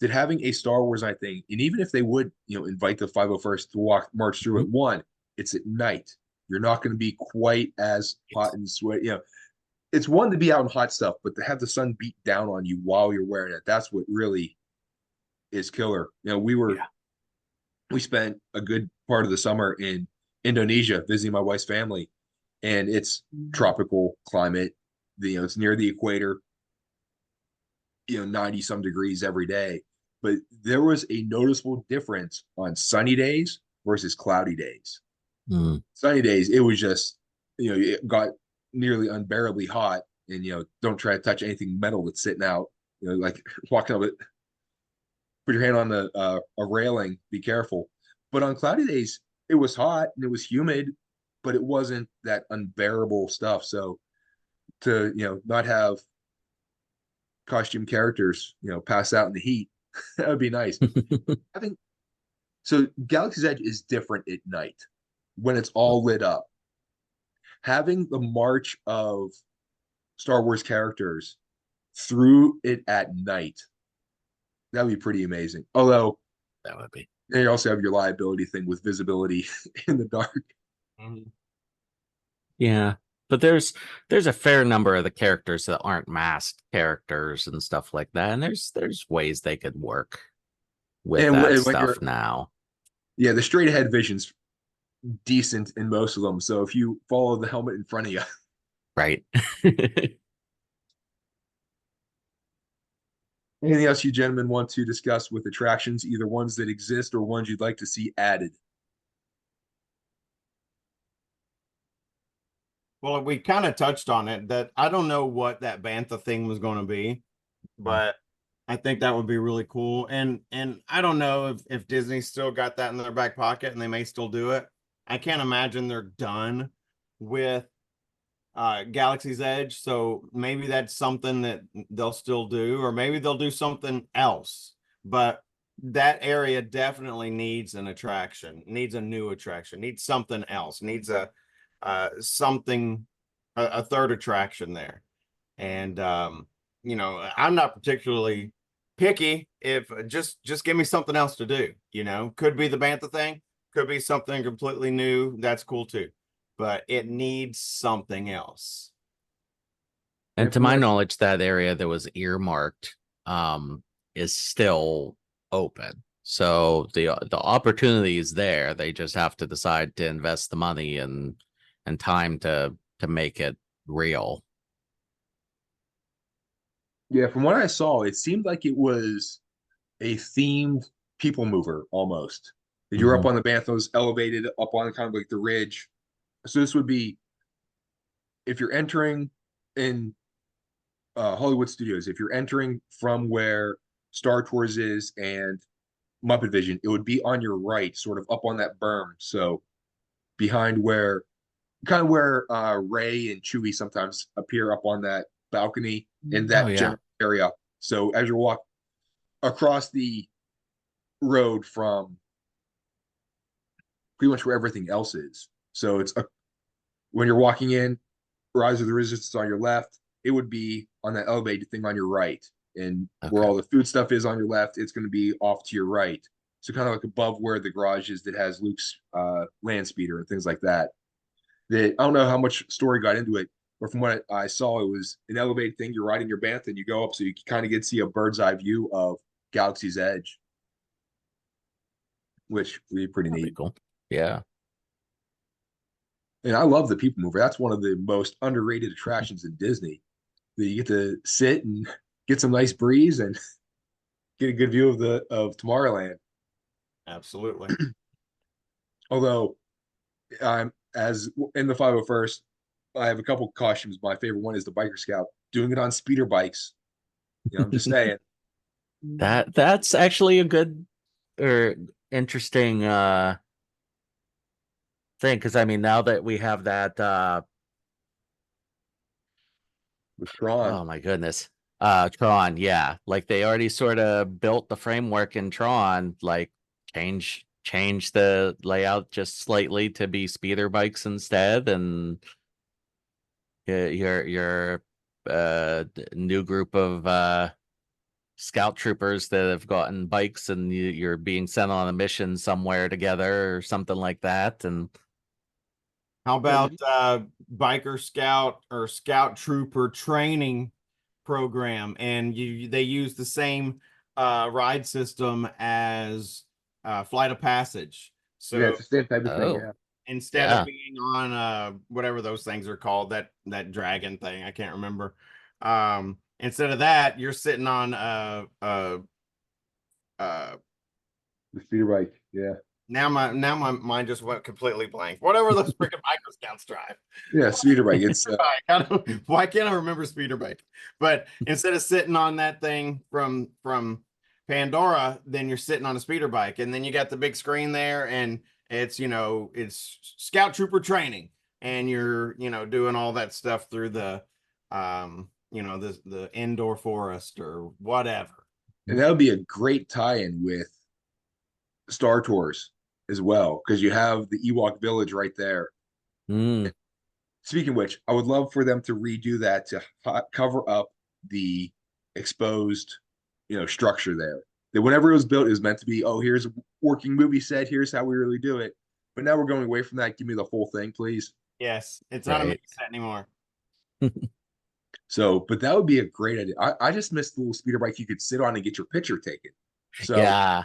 That having a Star Wars night thing, and even if they would, invite the 501st to march through at one, it's at night. You're not going to be quite as hot and sweat. It's one to be out in hot stuff, but to have the sun beat down on you while you're wearing it, that's what really is killer. We spent a good part of the summer in Indonesia visiting my wife's family, and it's tropical climate. It's near the equator, 90 some degrees every day. But there was a noticeable difference on sunny days versus cloudy days. Sunny days, it was just, it got nearly unbearably hot, and, don't try to touch anything metal that's sitting out, like walking up it, put your hand on a railing, be careful. But on cloudy days, it was hot and it was humid, but it wasn't that unbearable stuff. So to, not have costume characters, pass out in the heat, that would be nice. So Galaxy's Edge is different at night when it's all lit up. Having the march of Star Wars characters through it at night, that would be pretty amazing. Although that would be. And you also have your liability thing with visibility in the dark. Yeah, but there's a fair number of the characters that aren't masked characters and stuff like that, and there's ways they could work with that stuff now. Yeah, the straight ahead vision's decent in most of them. So if you follow the helmet in front of you, right. Anything else you gentlemen want to discuss with attractions, either ones that exist or ones you'd like to see added? Well, we kind of touched on it, that I don't know what that Bantha thing was going to be, but I think that would be really cool. And I don't know if Disney still got that in their back pocket, and they may still do it. I can't imagine they're done with Galaxy's Edge, so maybe that's something that they'll still do, or maybe they'll do something else. But that area definitely needs an attraction, needs a new attraction, needs something else, needs a third attraction there. And I'm not particularly picky. If just give me something else to do. Could be the Bantha thing, could be something completely new. That's cool too. But it needs something else. And to my knowledge, that area that was earmarked is still open. So the opportunity is there. They just have to decide to invest the money and time to make it real. Yeah, from what I saw, it seemed like it was a themed people mover almost. You're up on the Banthos, elevated up on kind of like the ridge. So this would be, if you're entering in Hollywood Studios, if you're entering from where Star Tours is and Muppet Vision, it would be on your right, sort of up on that berm. So behind where Ray and Chewie sometimes appear, up on that balcony in that general area. So as you walk across the road from pretty much where everything else is. So it's when you're walking in, Rise of the Resistance on your left, it would be on that elevated thing on your right. And where all the food stuff is on your left, it's going to be off to your right. So kind of like above where the garage is that has Luke's land speeder and things like that. That I don't know how much story got into it, but from what I saw, it was an elevated thing. You're riding your Bantha and you go up, so you kind of get to see a bird's eye view of Galaxy's Edge, which would be pretty neat. Cool. Yeah. And I love the People Mover. That's one of the most underrated attractions in Disney. That you get to sit and get some nice breeze and get a good view of Tomorrowland. Absolutely. Although, as in the 501st, I have a couple costumes. My favorite one is the Biker Scout doing it on speeder bikes. I'm just saying. That's actually a good or interesting thing, because I mean, now that we have that with Tron. Oh my goodness. Tron, yeah. Like they already sort of built the framework in Tron, like change change the layout just slightly to be speeder bikes instead, and your new group of scout troopers that have gotten bikes, and you're being sent on a mission somewhere together or something like that. And How about biker scout or scout trooper training program, and they use the same ride system as Flight of Passage. So Yeah, it's the same type of thing. oh, Yeah. instead yeah. of being on whatever those things are called, that dragon thing, I can't remember. Instead of that, you're sitting on The speeder bike. Yeah. now my mind just went completely blank. Whatever those freaking biker scouts drive. Yeah, speeder bike. It's Why can't I remember speeder bike? But instead of sitting on that thing from Pandora, then you're sitting on a speeder bike, and then you got the big screen there, and it's it's scout trooper training, and you're doing all that stuff through the the indoor forest or whatever. and that would be a great tie-in with Star Tours as well, because you have the Ewok village right there. Mm. Speaking of which, I would love for them to redo that to cover up the exposed, structure there. That whenever it was built, it was meant to be, oh, here's a working movie set, here's how we really do it. But now we're going away from that. Give me the whole thing, please. Yes, it's not a Right. movie set anymore. So, but that would be a great idea. I just missed the little speeder bike you could sit on and get your picture taken. So Yeah.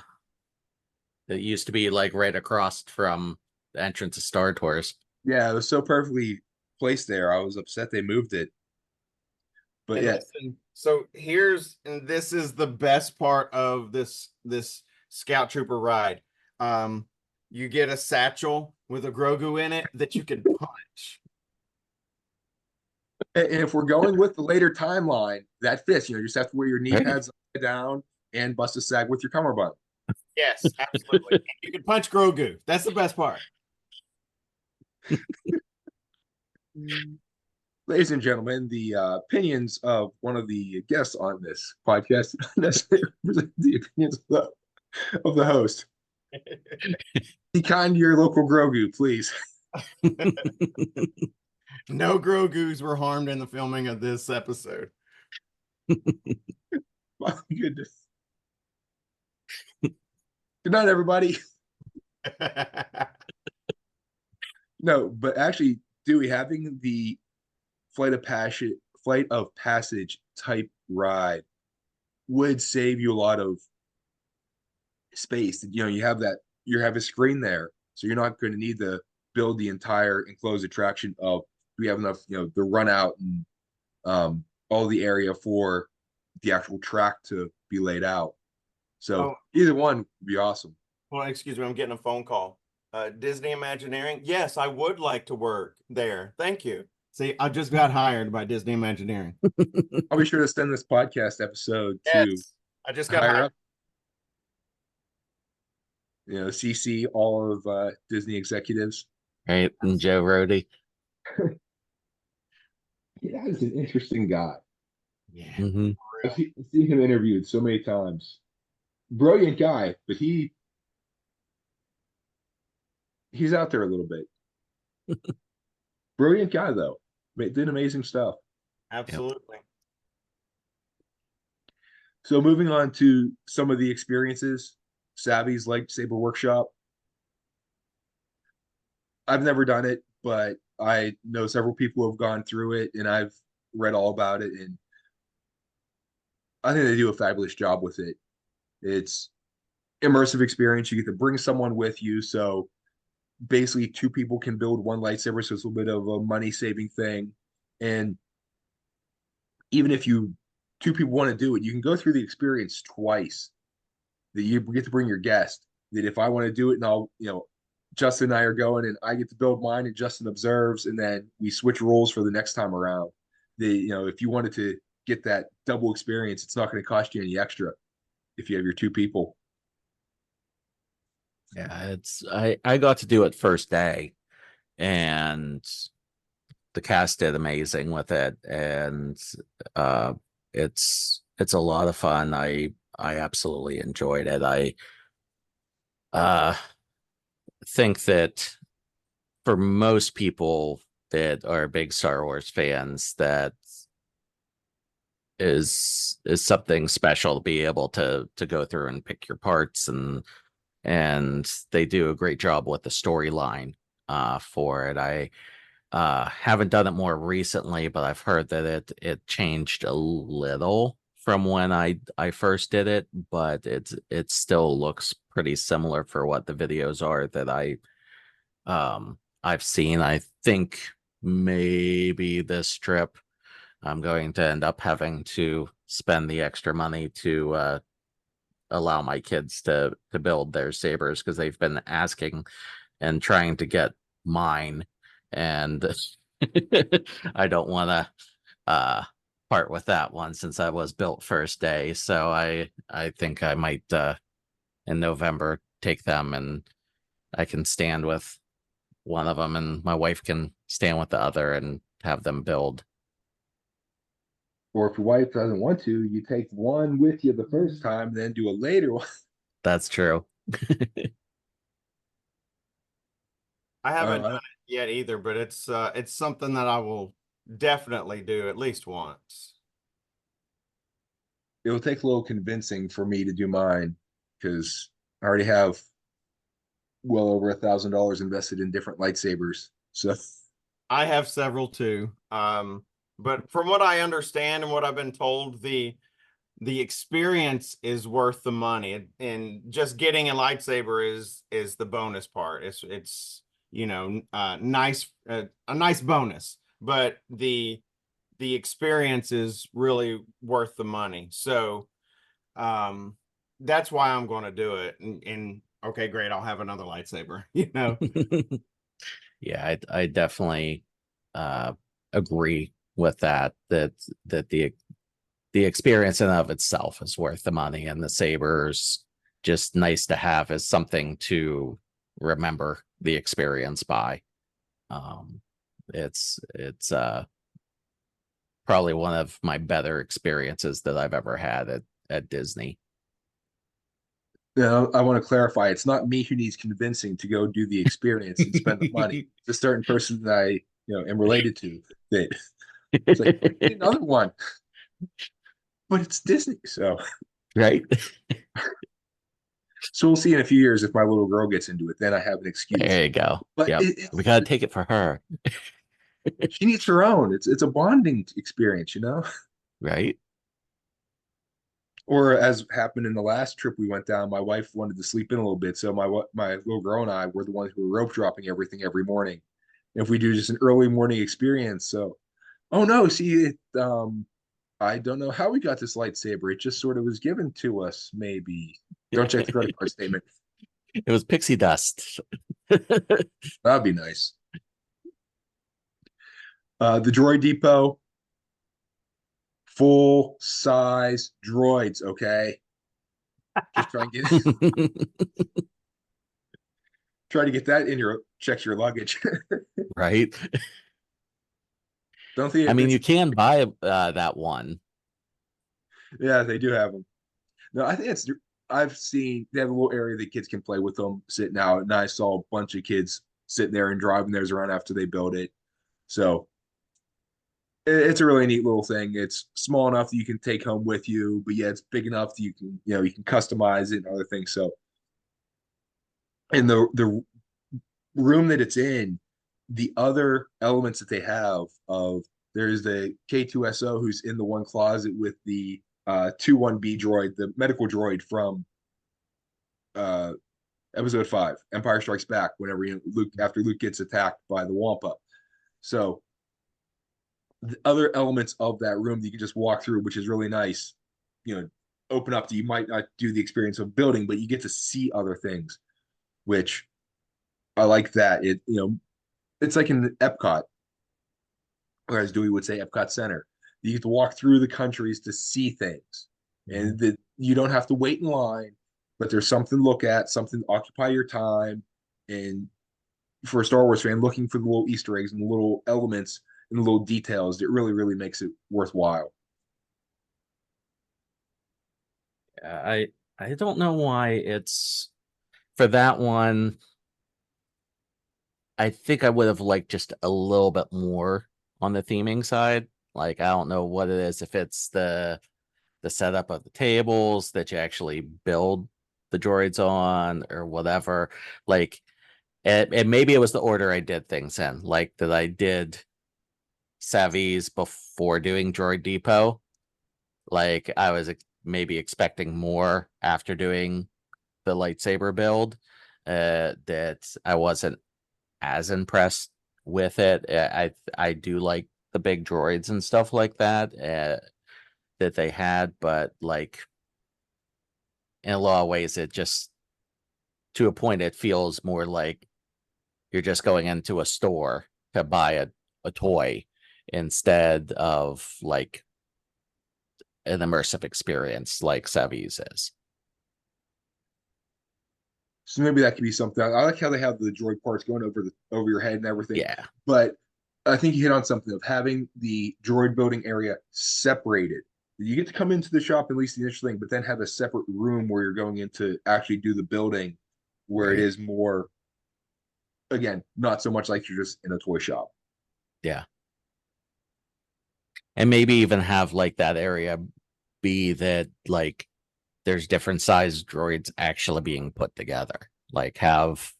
It used to be like right across from the entrance of Star Tours. yeah, it was so perfectly placed there. I was upset they moved it. But And yeah, listen, so this is the best part of this Scout Trooper ride. You get a satchel with a Grogu in it that you can punch. and if we're going with the later timeline, that fits. You just have to wear your knee Right. pads upside down and bust a sag with your cummerbund. Yes, absolutely. And you can punch Grogu. That's the best part. Ladies and gentlemen, the opinions of one of the guests on this podcast not necessarily represent the opinions of the host. Be kind to your local Grogu, please. No Grogus were harmed in the filming of this episode. My goodness. Good night, everybody. No, but actually, Dewey, having the flight of passage type ride would save you a lot of space. You have a screen there, so you're not going to need to build the entire enclosed attraction of. We have enough, the run out and all the area for the actual track to be laid out. So either one would be awesome. Well, excuse me, I'm getting a phone call. Disney Imagineering. Yes, I would like to work there. Thank you. See, I just got hired by Disney Imagineering. I'll be sure to send this podcast episode to Yes, I just got higher hired. up. CC all of Disney executives. Right. And Joe Rody. Yeah, he's an interesting guy. Yeah. Mm-hmm. I've seen him interviewed so many times. Brilliant guy, but he's out there a little bit. Brilliant guy though. Did amazing stuff. Absolutely. So moving on to some of the experiences, Savvy's Lightsaber Workshop. I've never done it, but I know several people who have gone through it, and I've read all about it, and I think they do a fabulous job with it. It's immersive experience. You get to bring someone with you, so basically two people can build one lightsaber, so it's a little bit of a money-saving thing. And even if two people want to do it, you can go through the experience twice. That you get to bring your guest. That if I want to do it, and I'll, Justin and I are going, and I get to build mine, and Justin observes, and then we switch roles for the next time around. If you wanted to get that double experience, it's not going to cost you any extra if you have your two people. Yeah, I got to do it first day, and the cast did amazing with it, and it's a lot of fun. I absolutely enjoyed it. think that for most people that are big Star Wars fans, that is something special to be able to go through and pick your parts, and they do a great job with the storyline for it. I haven't done it more recently, but I've heard that it changed a little from when I first did it, but it still looks pretty similar for what the videos are that I've seen. I think maybe this trip I'm going to end up having to spend the extra money to allow my kids to build their sabers, because they've been asking and trying to get mine, and I don't want to part with that one since I was built first day. So I think I might in November take them, and I can stand with one of them and my wife can stand with the other and have them build. Or if your wife doesn't want to, you take one with you the first time, then do a later one. That's true. I haven't done it yet either, but it's something that I will definitely do at least once. It'll take a little convincing for me to do mine because I already have well over $1,000 invested in different lightsabers. So I have several too. But from what I understand and what I've been told, the experience is worth the money, and just getting a lightsaber is the bonus part. It's nice, a nice bonus, but the experience is really worth the money. So that's why I'm going to do it. And okay, great, I'll have another lightsaber. Yeah, I definitely agree with that the experience in and of itself is worth the money, and the sabers just nice to have as something to remember the experience by. It's probably one of my better experiences that I've ever had at Disney. now I want to clarify, it's not me who needs convincing to go do the experience and spend the money. It's a certain person that I am related to that it's like, we need another one. But it's Disney, so Right. so we'll see in a few years if my little girl gets into it. Then I have an excuse. There you go. But yeah, we gotta take it for her. she needs her own. It's a bonding experience, Right. Or as happened in the last trip we went down, my wife wanted to sleep in a little bit, so my little girl and I were the ones who were rope dropping everything every morning. If we do just an early morning experience, so oh no, see, I don't know how we got this lightsaber. It just sort of was given to us. Maybe don't check the credit card statement. It was pixie dust. That'd be nice. The droid depot, full size droids. Okay, just try and try to get that in your check your luggage. Right. Don't think. I mean, you can buy that one. Yeah, they do have them. No, I think it's. I've seen they have a little area that kids can play with them sitting out, and I saw a bunch of kids sitting there and driving theirs around after they built it. So it's a really neat little thing. It's small enough that you can take home with you, but yeah, it's big enough that you can you can customize it and other things. So in the room that it's in, the other elements that they have of there's the K2SO who's in the one closet with the 21B droid, the medical droid from episode 5, Empire Strikes Back, whenever after Luke gets attacked by the Wampa. So the other elements of that room that you can just walk through, which is really nice, open up to, you might not do the experience of building, but you get to see other things, which I like that. It's like in Epcot, or as Dewey would say, Epcot Center. You get to walk through the countries to see things, and that you don't have to wait in line, but there's something to look at, something to occupy your time. And for a Star Wars fan, looking for the little Easter eggs and the little elements and the little details, it really, really makes it worthwhile. I don't know why it's for that one. I think I would have liked just a little bit more on the theming side. Like, I don't know what it is, if it's the setup of the tables that you actually build the droids on or whatever. Like, and maybe it was the order I did things in, like that I did Savvies before doing Droid Depot. Like, I was maybe expecting more after doing the lightsaber build, that I wasn't as impressed with it. I do like the big droids and stuff like that, that they had, but like, in a lot of ways, it just, to a point, it feels more like you're just going into a store to buy a toy instead of like an immersive experience like Savvy's is. So maybe that could be something. I like how they have the droid parts going over your head and everything. Yeah. But I think you hit on something of having the droid building area separated. You get to come into the shop, at least the initial thing, but then have a separate room where you're going in to actually do the building, where it Right. is more, again, not so much like you're just in a toy shop. Yeah. And maybe even have like that area be that like there's different size droids actually being put together. Like, have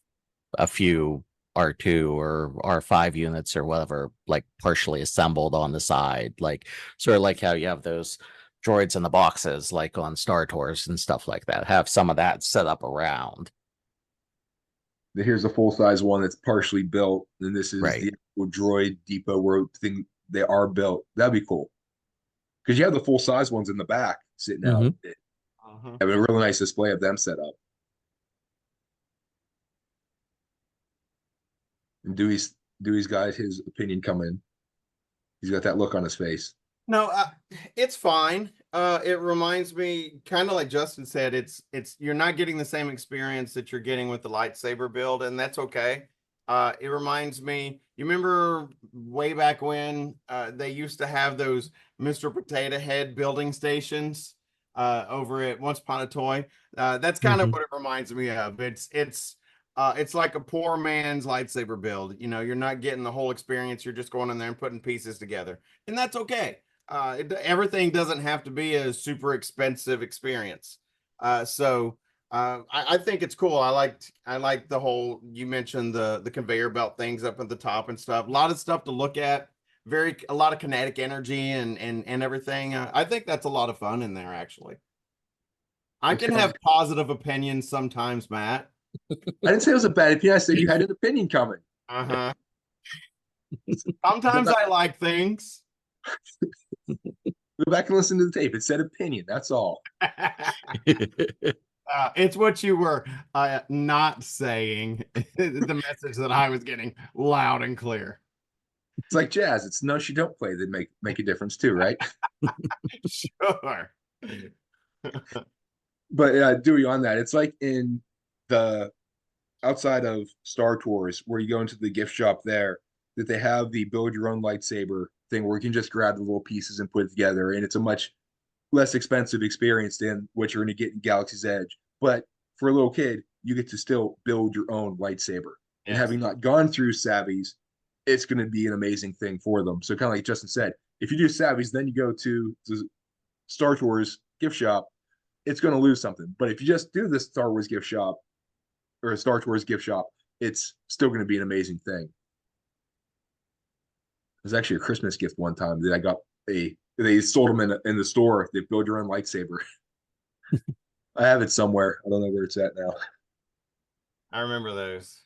a few R2 or R5 units or whatever, like partially assembled on the side, like sort of like how you have those droids in the boxes, like on Star Tours and stuff like that. Have some of that set up around. Here's a full size one that's partially built, and this is Right. the actual droid depot where thing they are built. That'd be cool because you have the full size ones in the back sitting out. Mhm. Have a really nice display of them set up. And Dewey's got his opinion coming. He's got that look on his face. No, it's fine. It reminds me, kind of like Justin said, it's you're not getting the same experience that you're getting with the lightsaber build, and that's okay. It reminds me, you remember way back when they used to have those Mr. Potato Head building stations over at Once Upon a Toy. That's kind of Mhm. what it reminds me of. It's like a poor man's lightsaber build. You know, you're not getting the whole experience. You're just going in there and putting pieces together, and that's okay. Everything doesn't have to be a super expensive experience. I think it's cool. I like the whole, you mentioned the conveyor belt things up at the top and stuff. A lot of stuff to look at. A lot of kinetic energy and everything. I think that's a lot of fun in there actually. I It can sounds. have positive opinions sometimes, Matt. I didn't say it was a bad opinion. I said you had an opinion coming. Uh-huh. Go Sometimes back, I like things. go back and listen to the tape. It said opinion. That's all. It's what you were not saying. The message that I was getting loud and clear. It's like jazz. It's notes you don't play that make a difference too, right? Sure. But Dewey, on that, it's like in the outside of Star Tours, where you go into the gift shop there, that they have the build your own lightsaber thing where you can just grab the little pieces and put it together. And it's a much less expensive experience than what you're going to get in Galaxy's Edge. But for a little kid, you get to still build your own lightsaber. And Yes. having not gone through Savvy's, it's going to be an amazing thing for them. So, kind of like Justin said, if you do Savvy's, then you go to the Star Tours gift shop, it's going to lose something. But if you just do this Star Wars gift shop or a Star Tours gift shop, it's still going to be an amazing thing. It was actually a Christmas gift one time that I got they sold them in the store. They build your own lightsaber. I have it somewhere. I don't know where it's at now. I remember those.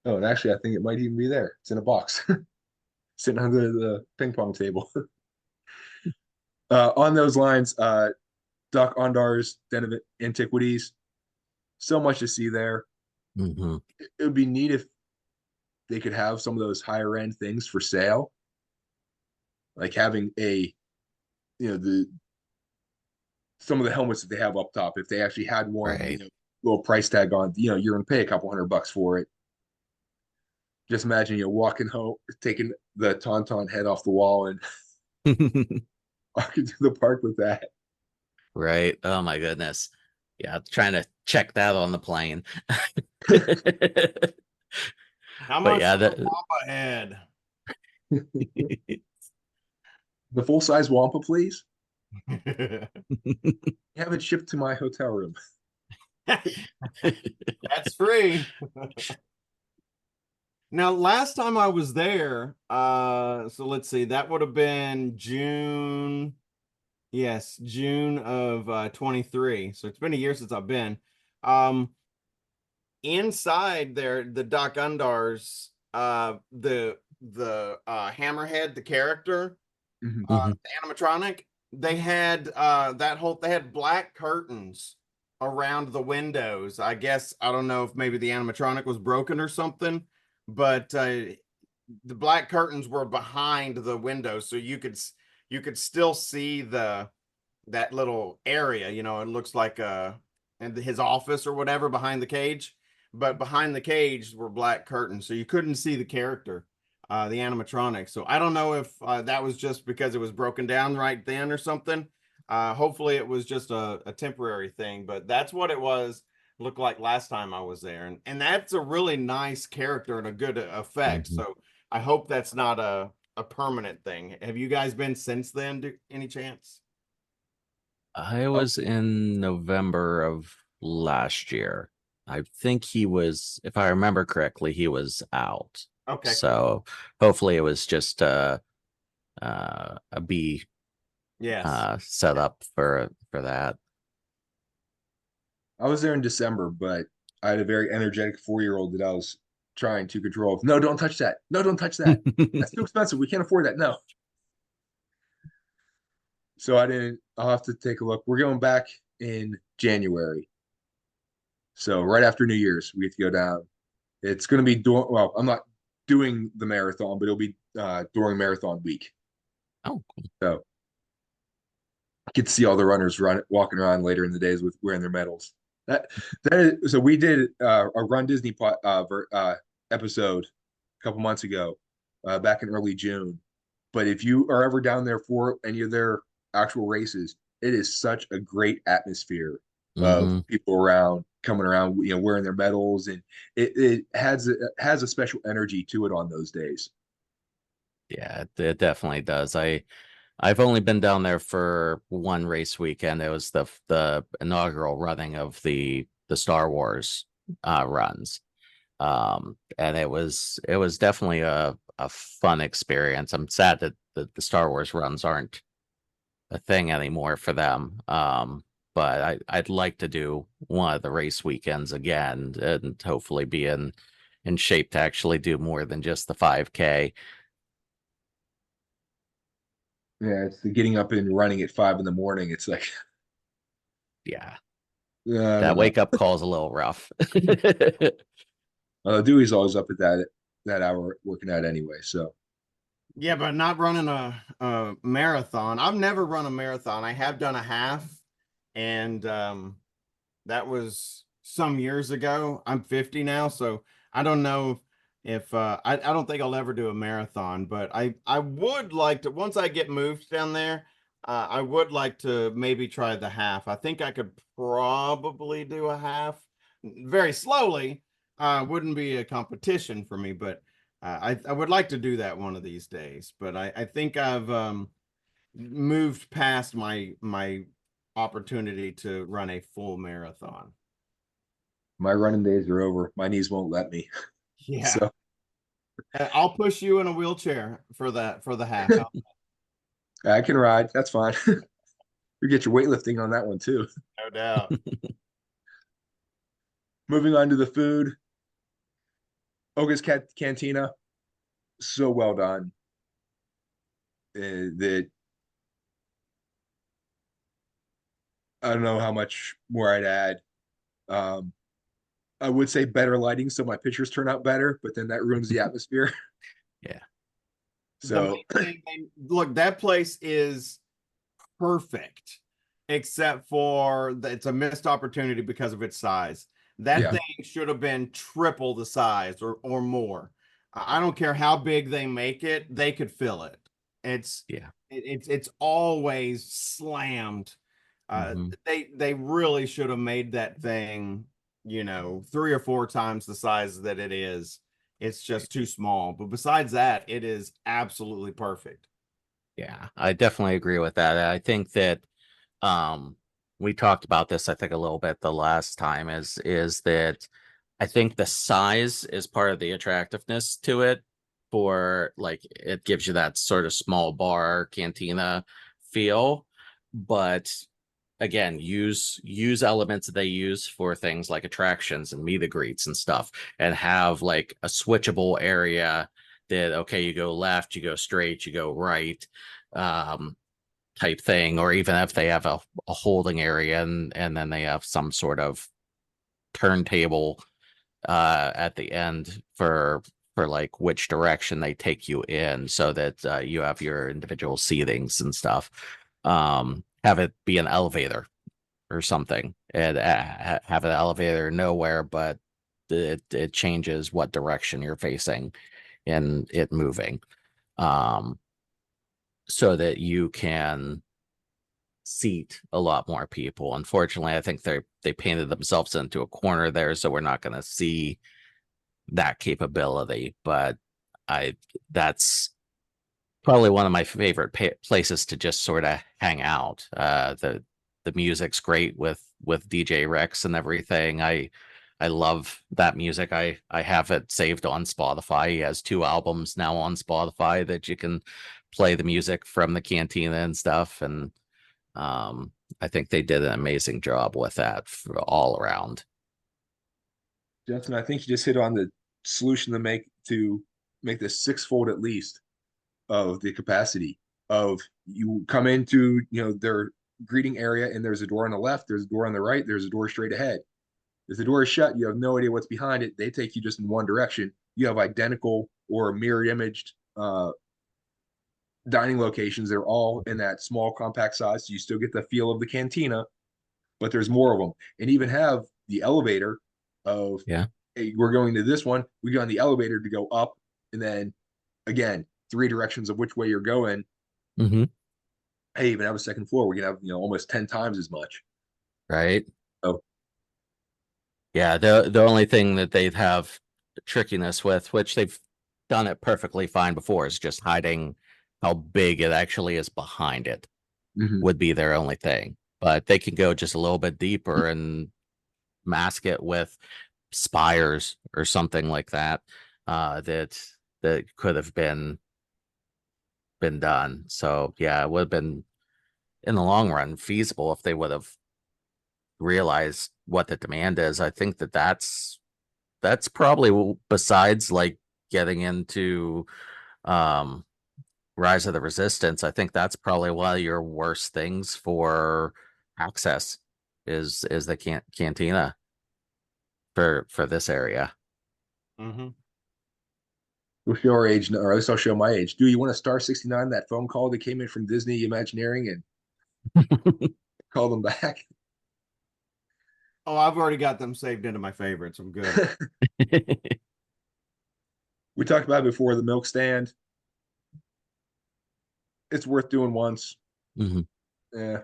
Oh, and actually, I think it might even be there. It's in a box, sitting under the ping pong table. On those lines, Doc Ondar's Den of Antiquities. So much to see there. Mhm. It would be neat if they could have some of those higher end things for sale, like having the some of the helmets that they have up top. If they actually had one, Right. little price tag on, you're gonna pay a couple $100 for it. Just imagine walking home, taking the tauntaun head off the wall and walking through the park with that. Right. Oh my goodness. Yeah, trying to check that on the plane. How But much yeah, for the Wampa head? The full size Wampa, please. Have it shipped to my hotel room. That's free. Now, last time I was there, so let's see, that would have been June. Yes, June of 23. So it's been a year since I've been. Um, inside there, the Doc Undars, the Hammerhead, the character, Mhm. Mhm. the animatronic, they had they had black curtains around the windows. I guess I don't know if maybe the animatronic was broken or something, but the black curtains were behind the windows, so you could still see that little area. You know, it looks like and his office or whatever behind the cage, but behind the cage were black curtains, so you couldn't see the character, the animatronic. So I don't know if that was just because it was broken down right then or something. Hopefully it was just a temporary thing, but that's what it was looked like last time I was there. And that's a really nice character and a good effect. Mhm. So I hope that's not a permanent thing. Have you guys been since then, any chance? I Oh, was in November of last year. I think he was, if I remember correctly, he was out. Okay, cool. So hopefully it was just a B Yes. set up for that. I was there in December, but I had a very energetic 4-year-old that I was trying to control. No, don't touch that. No, don't touch that. That's too expensive. We can't afford that. No. So I didn't. I'll have to take a look. We're going back in January. So right after New Year's, we have to go down. It's going to be doing. Well, I'm not doing the marathon, but it'll be during marathon week. Oh, cool. So I get to see all the runners walking around later in the days with wearing their medals. That is, so we did a Run Disney episode a couple months ago, back in early June. But if you are ever down there for any of their actual races, it is such a great atmosphere of Hmm. people around, coming around, wearing their medals, and it has a special energy to it on those days. Yeah, it definitely does. I've only been down there for one race weekend. It was the inaugural running of the Star Wars runs. And it was definitely a fun experience. I'm sad that the Star Wars runs aren't a thing anymore for them. But I'd like to do one of the race weekends again and hopefully be in shape to actually do more than just the 5K. Yeah, it's the getting up and running at 5 in the morning. It's like, Yeah, I that don't know. wake up call is a little rough. Dewey's always up at that hour working out anyway. So Yeah, but not running a marathon. I've never run a marathon. I have done a half, and that was some years ago. I'm 50 now, so I don't know if I don't think I'll ever do a marathon, but I would like to once I get moved down there. I would like to maybe try the half. I think I could probably do a half very slowly. Wouldn't be a competition for me, but I would like to do that one of these days. But I think I've moved past my opportunity to run a full marathon. my running days are over. My knees won't let me. Yeah. So I'll push you in a wheelchair for the half. I can ride. That's fine. You get your weightlifting on that one too. No doubt. Moving on to the food. Oga's Cantina, so well done. That I don't know how much more I'd add. Um, I would say better lighting so my pictures turn out better, but then that ruins the atmosphere. Yeah. The So main thing, look, that place is perfect, except for that it's a missed opportunity because of its size. That yeah, thing should have been triple the size or more. I don't care how big they make it, they could fill it. It's Yeah. it's always slammed. Hmm. They really should have made that thing 3 or 4 times the size that it is. It's just too small. But besides that, it is absolutely perfect. Yeah, I definitely agree with that. I think that um we talked about this, I think, a little bit the last time, is that I think the size is part of the attractiveness to it, for like it gives you that sort of small bar cantina feel. But again, use elements that they use for things like attractions and meet and greets and stuff, and have like a switchable area that, okay, you go left, you go straight, you go right, um type thing. Or even if they have a holding area, and then they have some sort of turntable at the end for like which direction they take you in, so that you have your individual seatings and stuff. Have it be an elevator or something, and have an elevator nowhere, but it changes what direction you're facing in it moving, um so that you can seat a lot more people. Unfortunately, I think they painted themselves into a corner there, so we're not going to see that capability. But I that's probably one of my favorite places to just sort of hang out. The music's great with DJ Rex and everything. I love that music. I have it saved on Spotify. He has 2 albums now on Spotify that you can play the music from the cantina and stuff. And I think they did an amazing job with that for all around. Justin, I think you just hit on the solution to make this sixfold at least of the capacity. Of you come into their greeting area, and there's a door on the left, there's a door on the right, there's a door straight ahead. If the door is shut, you have no idea what's behind it. They take you just in one direction. You have identical or mirror imaged dining locations. They're all in that small compact size, so you still get the feel of the cantina, but there's more of them. And even have the elevator of, Yeah. hey, we're going to this one, we go on the elevator to go up, and then again 3 directions of which way you're going. Mm-hmm. Hey, even have a second floor, we can have almost 10 times as much. Right. Oh, Yeah, the only thing that they'd have trickiness with, which they've done it perfectly fine before, is just hiding how big it actually is behind it, mm-hmm. would be their only thing. But they can go just a little bit deeper and mask it with spires or something like that, that could have been done. So yeah, it would have been, in the long run, feasible if they would have realized what the demand is. I think that's probably, besides like getting into um Rise of the Resistance, I think that's probably one of your worst things for access, is the cantina for this area. Mm-hmm. We'll show our age, or at least I'll show my age. Do you want to star 69 that phone call that came in from Disney Imagineering and call them back? Oh, I've already got them saved into my favorites. I'm good. We talked about it before, the milk stand. It's worth doing once. Mm-hmm. Yeah,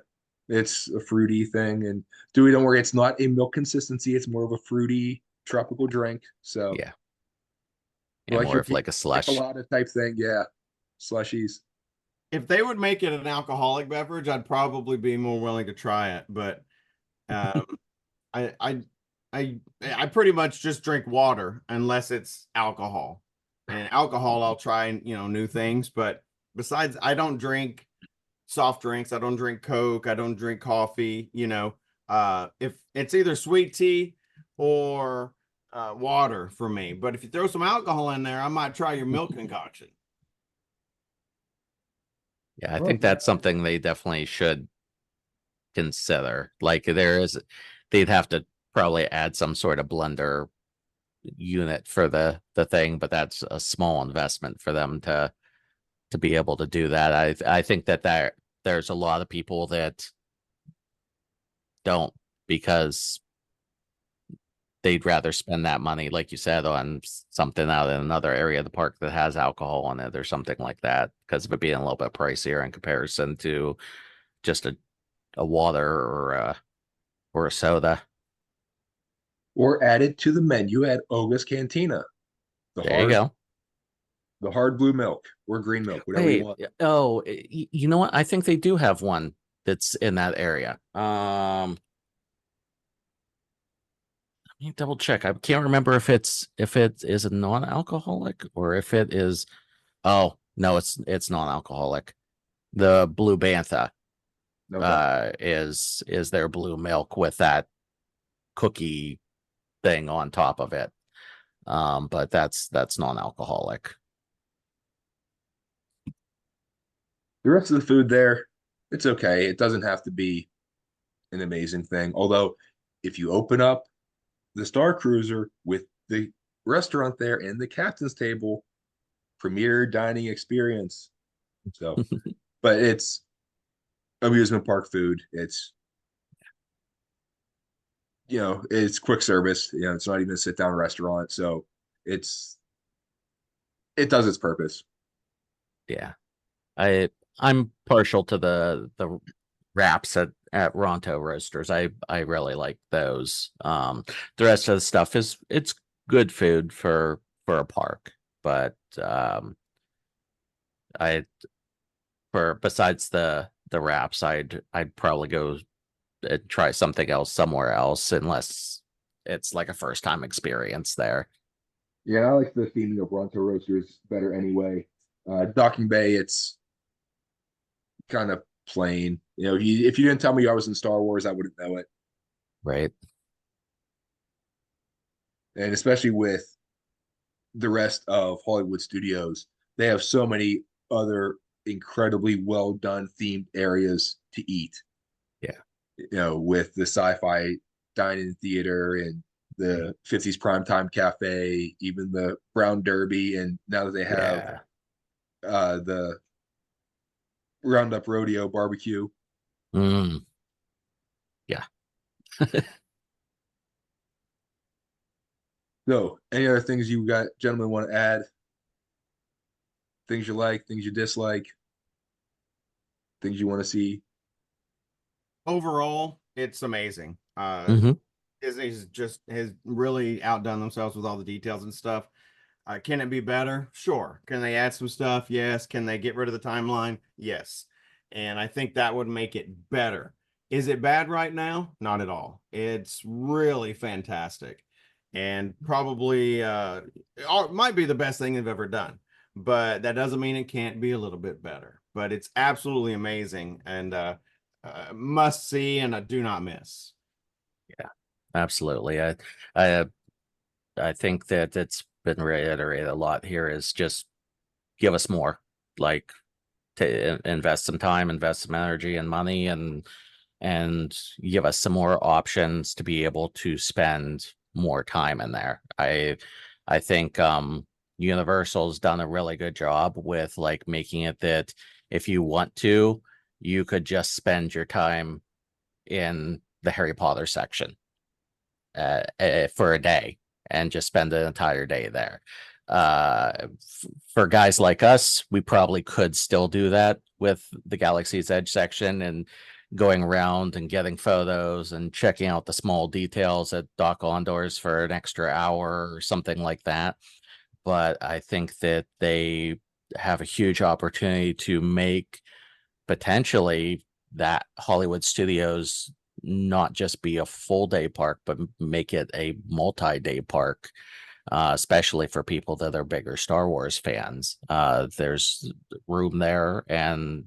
it's a fruity thing. And Dewey, don't worry, it's not a milk consistency. It's more of a fruity tropical drink. So Yeah, yeah, like more your of like a pina slush. colada type thing. Yeah, slushies. If they would make it an alcoholic beverage, I'd probably be more willing to try it. But um, I, I, I pretty much just drink water unless it's alcohol. And alcohol, I'll try, new things. But besides, I don't drink soft drinks. I don't drink Coke. I don't drink coffee. If it's either sweet tea or water for me. But if you throw some alcohol in there, I might try your milk concoction. Yeah, I think that's something they definitely should consider. Like they'd have to probably add some sort of blender unit for the thing, but that's a small investment for them to be able to do that. I think that there's a lot of people that don't, because they'd rather spend that money, like you said, on something out in another area of the park that has alcohol in it or something like that, because of it being a little bit pricier in comparison to just a water or a soda. or added to the menu at Oga's Cantina. The There you hard, go. the hard blue milk or green milk, whatever you Wait, want. oh, you know what? I think they do have one that's in that area. Let me double check. I can't remember if it is a non-alcoholic or if it is. Oh no, it's non-alcoholic. The Blue Bantha Okay. is their blue milk with that cookie thing on top of it. But that's non-alcoholic. The rest of the food there, it's okay. It doesn't have to be an amazing thing. Although, if you open up the Star Cruiser with the restaurant there and the captain's table, premier dining experience. So, but it's amusement park food. It's it's quick service. It's not even a sit down restaurant. So it's it does its purpose. Yeah. I'm partial to the wraps at Ronto Roasters. I really like those. The rest of the stuff it's good food for a park, but I for besides the wraps, I'd probably go and try something else somewhere else unless it's like a first time experience there. Yeah, I like the theming of Ronto Roasters better anyway. Docking Bay, it's kind of plain. If you didn't tell me I was in Star Wars, I wouldn't know it. Right. And especially with the rest of Hollywood studios, they have so many other incredibly well done themed areas to eat. Yeah. With the sci-fi dining theater and the 50s primetime cafe, even the Brown Derby, and now that they have Yeah. the Roundup Rodeo barbecue. Mm. Yeah. So, any other things you got, gentlemen, want to add? Things you like, things you dislike, things you want to see? Overall, it's amazing. Hmm. Disney's just has really outdone themselves with all the details and stuff. Can it be better? Sure. Can they add some stuff? Yes. Can they get rid of the timeline? Yes. And I think that would make it better. Is it bad right now? Not at all. It's really fantastic and probably might be the best thing they've ever done. But that doesn't mean it can't be a little bit better. But it's absolutely amazing and must see and a do not miss. Yeah, absolutely. I I think that it's been reiterated a lot here is just give us more, like to invest some time, invest some energy and money, and give us some more options to be able to spend more time in there. I think Universal's done a really good job with like making it that if you want to, you could just spend your time in the Harry Potter section for a day and just spend an entire day there. For guys like us, we probably could still do that with the Galaxy's Edge section and going around and getting photos and checking out the small details at Doc Ondor's for an extra hour or something like that. But I think that they have a huge opportunity to make potentially that Hollywood Studios not just be a full day park, but make it a multi-day park, especially for people that are bigger Star Wars fans. There's room there and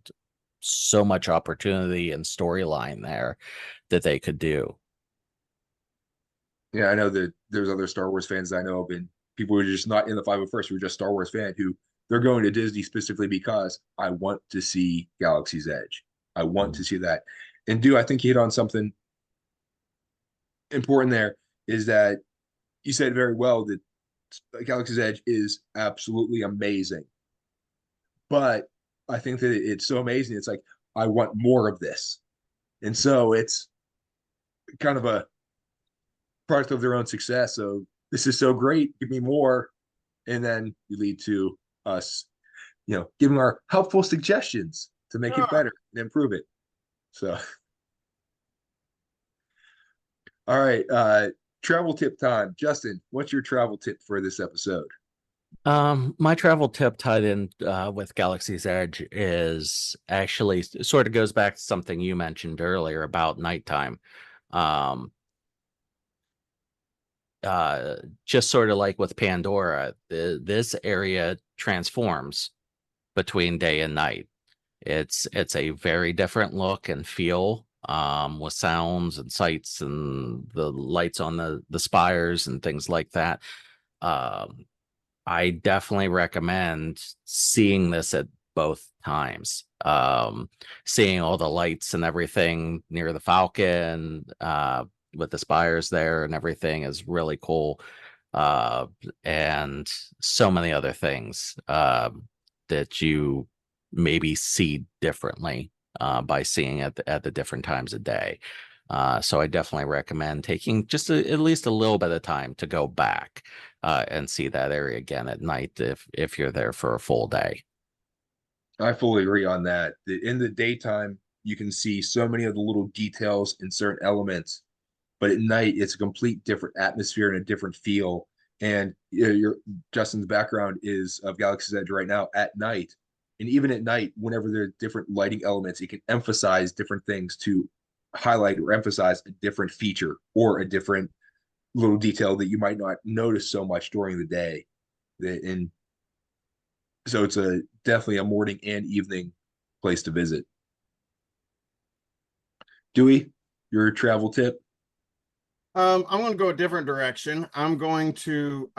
so much opportunity and storyline there that they could do. Yeah, I know that there's other Star Wars fans I know of, and people who are just not in the 501st who are just Star Wars fan who they're going to Disney specifically because I want to see Galaxy's Edge. I want to see that. And I think you hit on something important there is that you said very well that Galaxy's Edge is absolutely amazing. But I think that it's so amazing. It's like, I want more of this. And so it's kind of a product of their own success. So this is so great. Give me more. And then you lead to us, giving our helpful suggestions to make it better and improve it. So, all right. travel tip time. Justin, what's your travel tip for this episode? My travel tip tied in with Galaxy's Edge is actually sort of goes back to something you mentioned earlier about nighttime. Um, just sort of like with Pandora, this area transforms between day and night. It's a very different look and feel, with sounds and sights and the lights on the spires and things like that. Um, I definitely recommend seeing this at both times. Seeing all the lights and everything near the Falcon, with the spires there and everything is really cool. Uh, and so many other things that you maybe see differently by seeing at the different times of day. So I definitely recommend taking just at least a little bit of time to go back and see that area again at night if you're there for a full day. I fully agree on that. In the daytime, you can see so many of the little details in certain elements, but at night, it's a complete different atmosphere and a different feel. And your Justin's background is of Galaxy's Edge right now at night. And even at night, whenever there are different lighting elements, it can emphasize different things to highlight or emphasize a different feature or a different little detail that you might not notice so much during the day. And so it's definitely a morning and evening place to visit. Dewey, your travel tip? I'm going to go a different direction. I'm going to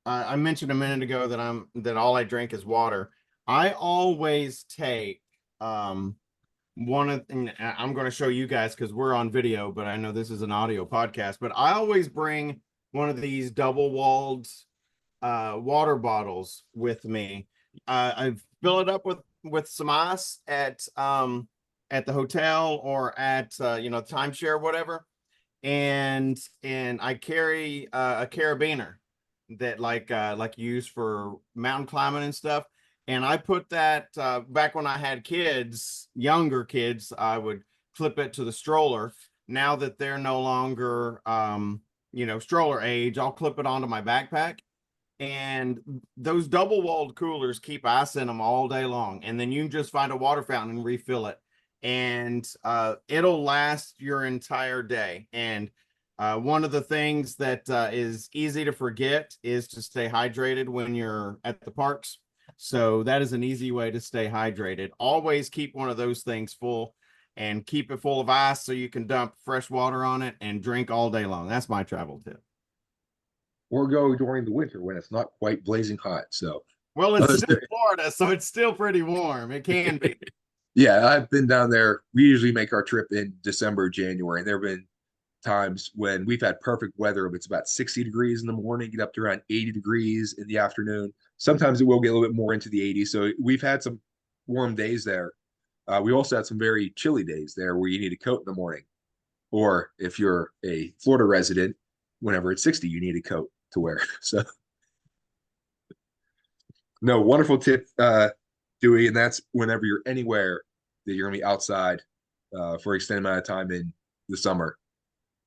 I mentioned a minute ago that all I drink is water. I always take and I'm going to show you guys because we're on video, but I know this is an audio podcast, but I always bring one of these double-walled water bottles with me. I fill it up with some ice at the hotel or at timeshare or whatever, and I carry a carabiner that like you use for mountain climbing and stuff. And I put that back when I had kids, younger kids, I would clip it to the stroller. Now that they're no longer stroller age, I'll clip it onto my backpack. And those double-walled coolers keep ice in them all day long. And then you can just find a water fountain and refill it. And it'll last your entire day. And one of the things that is easy to forget is to stay hydrated when you're at the parks. So that is an easy way to stay hydrated. Always keep one of those things full and keep it full of ice so you can dump fresh water on it and drink all day long. That's my travel tip. Or go during the winter when it's not quite blazing hot. So, well, it's still Florida, so it's still pretty warm. It can be. Yeah, I've been down there. We usually make our trip in December, January. There have been times when we've had perfect weather. It's about 60 degrees in the morning, get up to around 80 degrees in the afternoon. Sometimes it will get a little bit more into the 80s. So we've had some warm days there. We also had some very chilly days there where you need a coat in the morning. Or if you're a Florida resident, whenever it's 60, you need a coat to wear. So, no, wonderful tip, Dewey. And that's whenever you're anywhere that you're going to be outside for an extended amount of time in the summer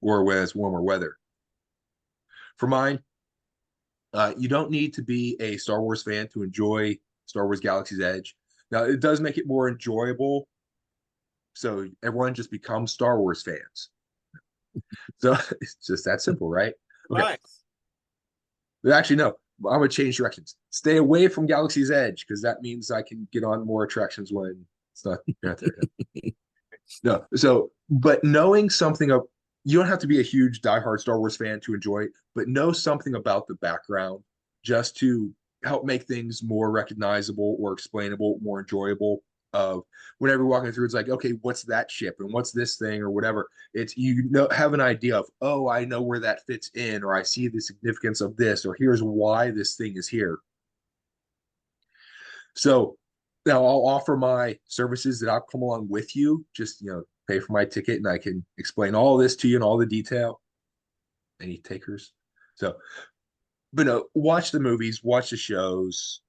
or when it's warmer weather. For mine, you don't need to be a Star Wars fan to enjoy Star Wars Galaxy's Edge. Now, it does make it more enjoyable, so everyone just becomes Star Wars fans. So it's just that simple, right? Okay. Nice. Actually, no, I'm going to change directions. Stay away from Galaxy's Edge because that means I can get on more attractions when it's not there. No, so, but knowing something of, you don't have to be a huge diehard Star Wars fan to enjoy it, but know something about the background just to help make things more recognizable or explainable, more enjoyable. Of whenever you're walking through, it's like, okay, what's that ship and what's this thing or whatever. It's have an idea of, oh, I know where that fits in, or I see the significance of this, or here's why this thing is here. So now I'll offer my services that I'll come along with you. Just pay for my ticket and I can explain all this to you in all the detail. Any takers? So, but no, watch the movies, watch the shows.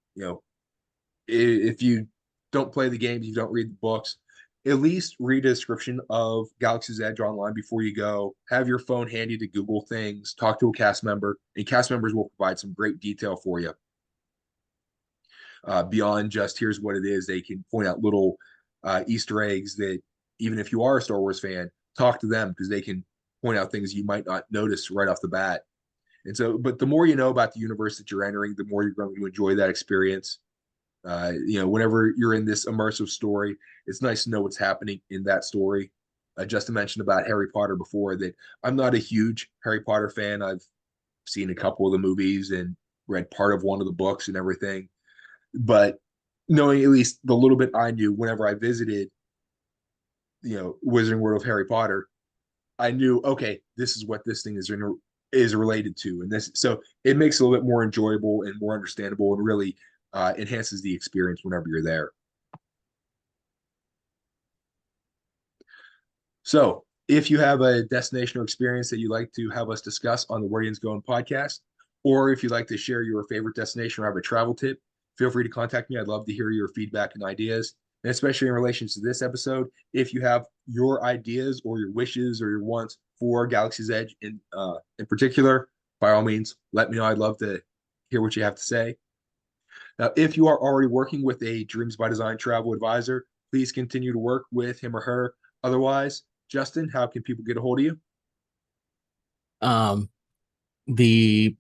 If you don't play the games, you don't read the books, at least read a description of Galaxy's Edge online before you go. Have your phone handy to Google things, talk to a cast member, and cast members will provide some great detail for you. Beyond just here's what it is, they can point out little Easter eggs that even if you are a Star Wars fan, talk to them because they can point out things you might not notice right off the bat. And so, but the more you know about the universe that you're entering, the more you're going to enjoy that experience. Whenever you're in this immersive story, it's nice to know what's happening in that story. Justin mentioned about Harry Potter before that I'm not a huge Harry Potter fan. I've seen a couple of the movies and read part of one of the books and everything. But knowing at least the little bit I knew whenever I visited, Wizarding World of Harry Potter, I knew, okay, this is what this thing is related to. And so it makes it a little bit more enjoyable and more understandable and really enhances the experience whenever you're there. So if you have a destination or experience that you'd like to have us discuss on the Where Yinz Goin podcast, or if you'd like to share your favorite destination or have a travel tip, feel free to contact me. I'd love to hear your feedback and ideas, and especially in relation to this episode. If you have your ideas or your wishes or your wants for Galaxy's Edge in particular, by all means, let me know. I'd love to hear what you have to say. Now, if you are already working with a Dreams by Design travel advisor, please continue to work with him or her. Otherwise, Justin, how can people get a hold of you? The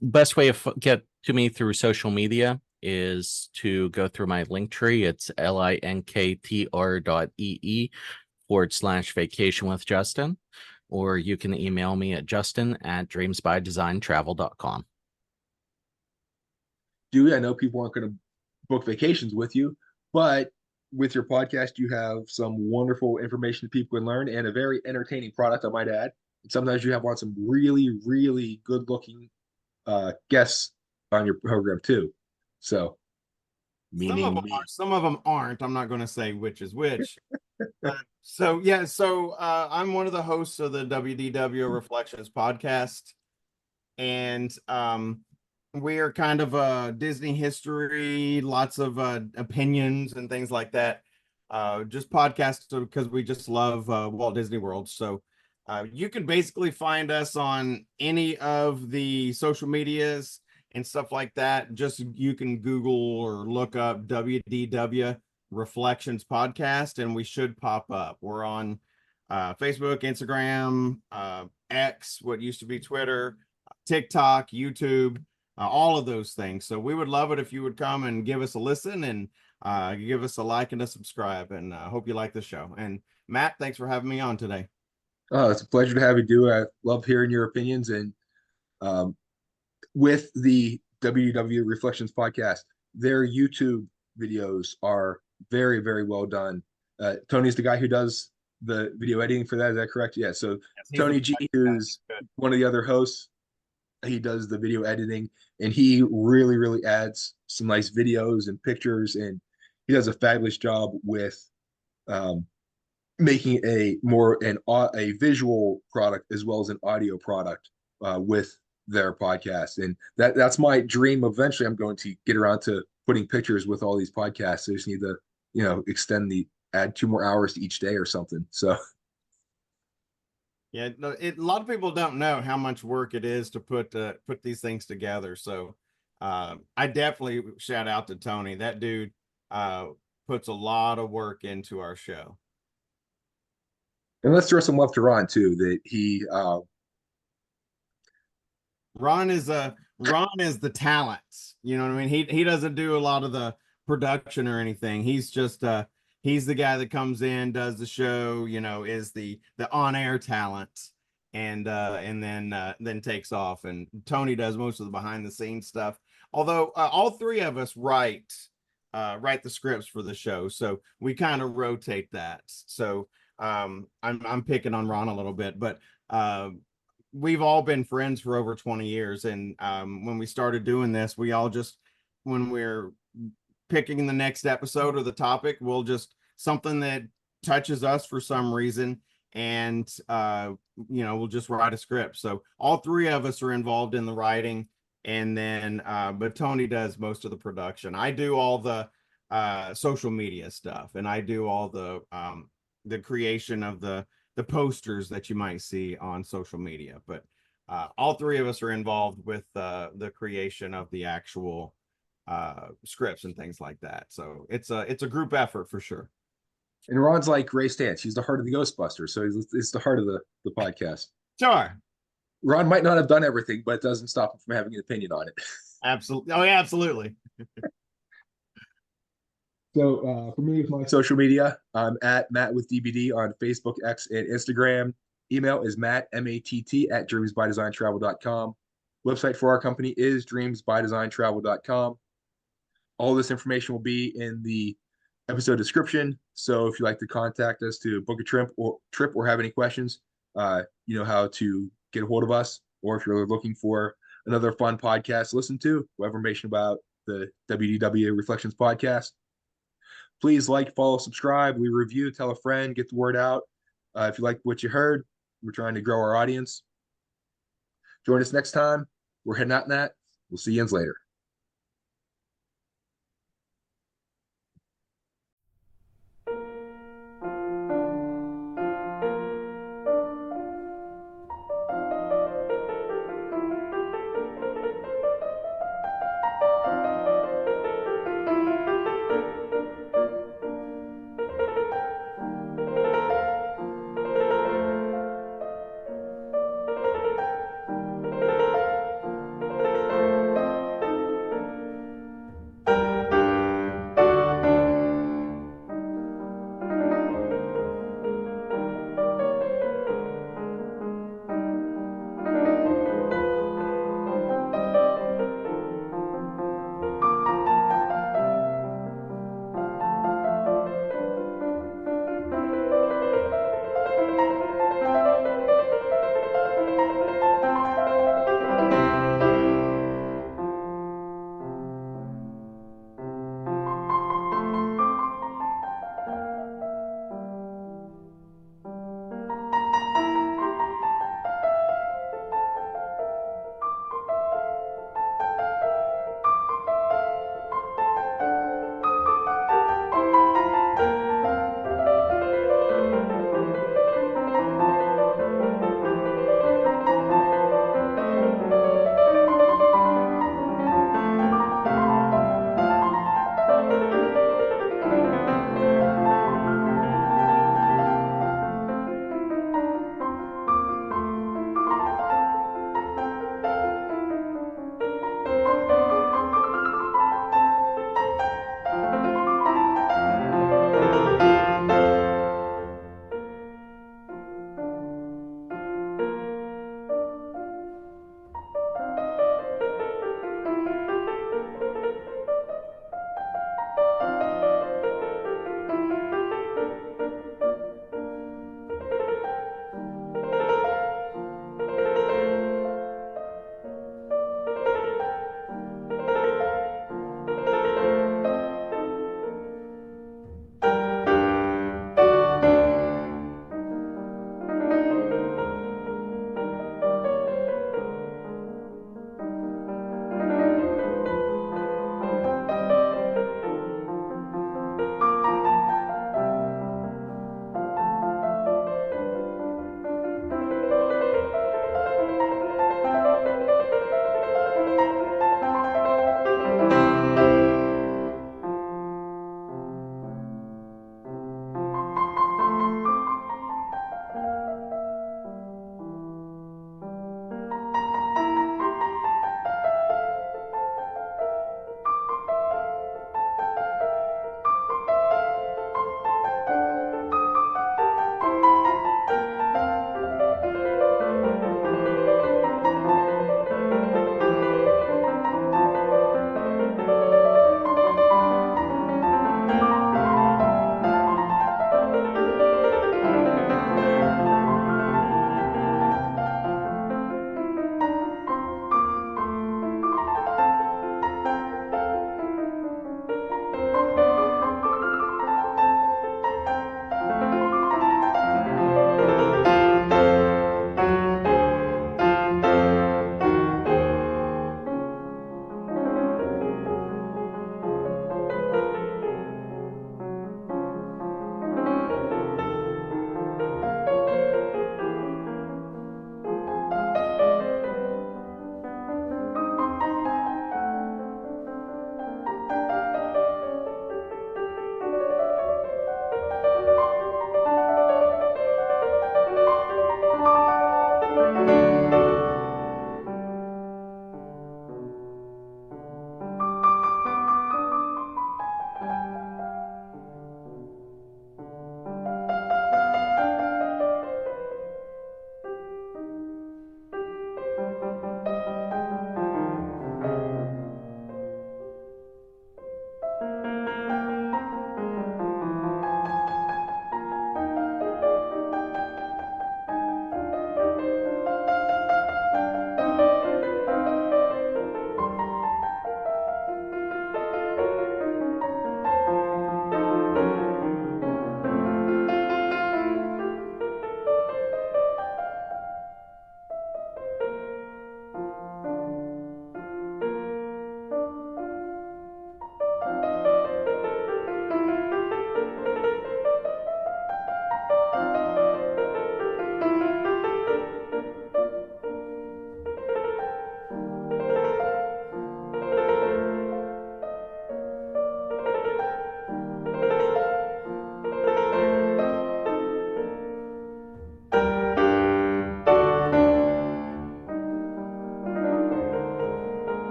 best way to get to me through social media is to go through my Linktree. It's linktr.ee/vacationwithJustin, or you can email me at justin@dreamsbydesigntravel.com. Dewey, I know people aren't going to book vacations with you, but with your podcast, you have some wonderful information people can learn and a very entertaining product, I might add. And sometimes you have on some really, really good looking guests on your program too. So, meaning some of them aren't. I'm not going to say which is which. So I'm one of the hosts of the WDW Reflections podcast, and we are kind of a Disney history, lots of opinions and things like that. Just podcasts because we just love Walt Disney World. So you can basically find us on any of the social medias and stuff like that. Just you can Google or look up WDW Reflections podcast, and we should pop up. We're on Facebook, Instagram, X, what used to be Twitter, TikTok, YouTube, all of those things. So we would love it if you would come and give us a listen and give us a like and a subscribe. And I hope you like the show. And Matt, thanks for having me on today. Oh, it's a pleasure to have you, do. I love hearing your opinions. And with the WW Reflections podcast, their YouTube videos are very, very well done. Tony's the guy who does the video editing for that. Is that correct? Yeah. So yes, Tony G, who's one of the other hosts, he does the video editing, and he really, really adds some nice videos and pictures, and he does a fabulous job with making a visual product as well as an audio product with their podcast. And that's my dream. Eventually, I'm going to get around to putting pictures with all these podcasts. I just need to, add 2 more hours to each day or something. So. Yeah, a lot of people don't know how much work it is to put these things together. So I definitely shout out to Tony. That dude puts a lot of work into our show. And let's throw some love to Ron too. That he Ron is the talent. You know what I mean? He doesn't do a lot of the production or anything. He's just he's the guy that comes in, does the show, is the on-air talent, and then takes off. And Tony does most of the behind-the-scenes stuff. Although all 3 of us write the scripts for the show, so we kind of rotate that. So I'm picking on Ron a little bit, but we've all been friends for over 20 years, and when we started doing this, we all just, when we're picking the next episode or the topic, we'll just something that touches us for some reason, and we'll just write a script. So all 3 of us are involved in the writing, and then but Tony does most of the production. I do all the social media stuff, and I do all the creation of the posters that you might see on social media. But all three of us are involved with the creation of the actual scripts and things like that. So it's a group effort for sure. And Ron's like Ray Stantz. He's the heart of the Ghostbusters. So it's the heart of the podcast. Sure. Ron might not have done everything, but it doesn't stop him from having an opinion on it. Absolutely. Oh, yeah, absolutely. So for me, with my social media, I'm at Matt with DBD on Facebook, X, and Instagram. Email is Matt, M-A-T-T, at dreamsbydesigntravel.com. Website for our company is dreamsbydesigntravel.com. All this information will be in the episode description. So if you'd like to contact us to book a trip or have any questions, you know how to get a hold of us. Or if you're looking for another fun podcast to listen to, or information about the WDW Reflections podcast, please like, follow, subscribe, leave a review, tell a friend, get the word out. If you like what you heard, we're trying to grow our audience. Join us next time. We're heading out in that. We'll see you later.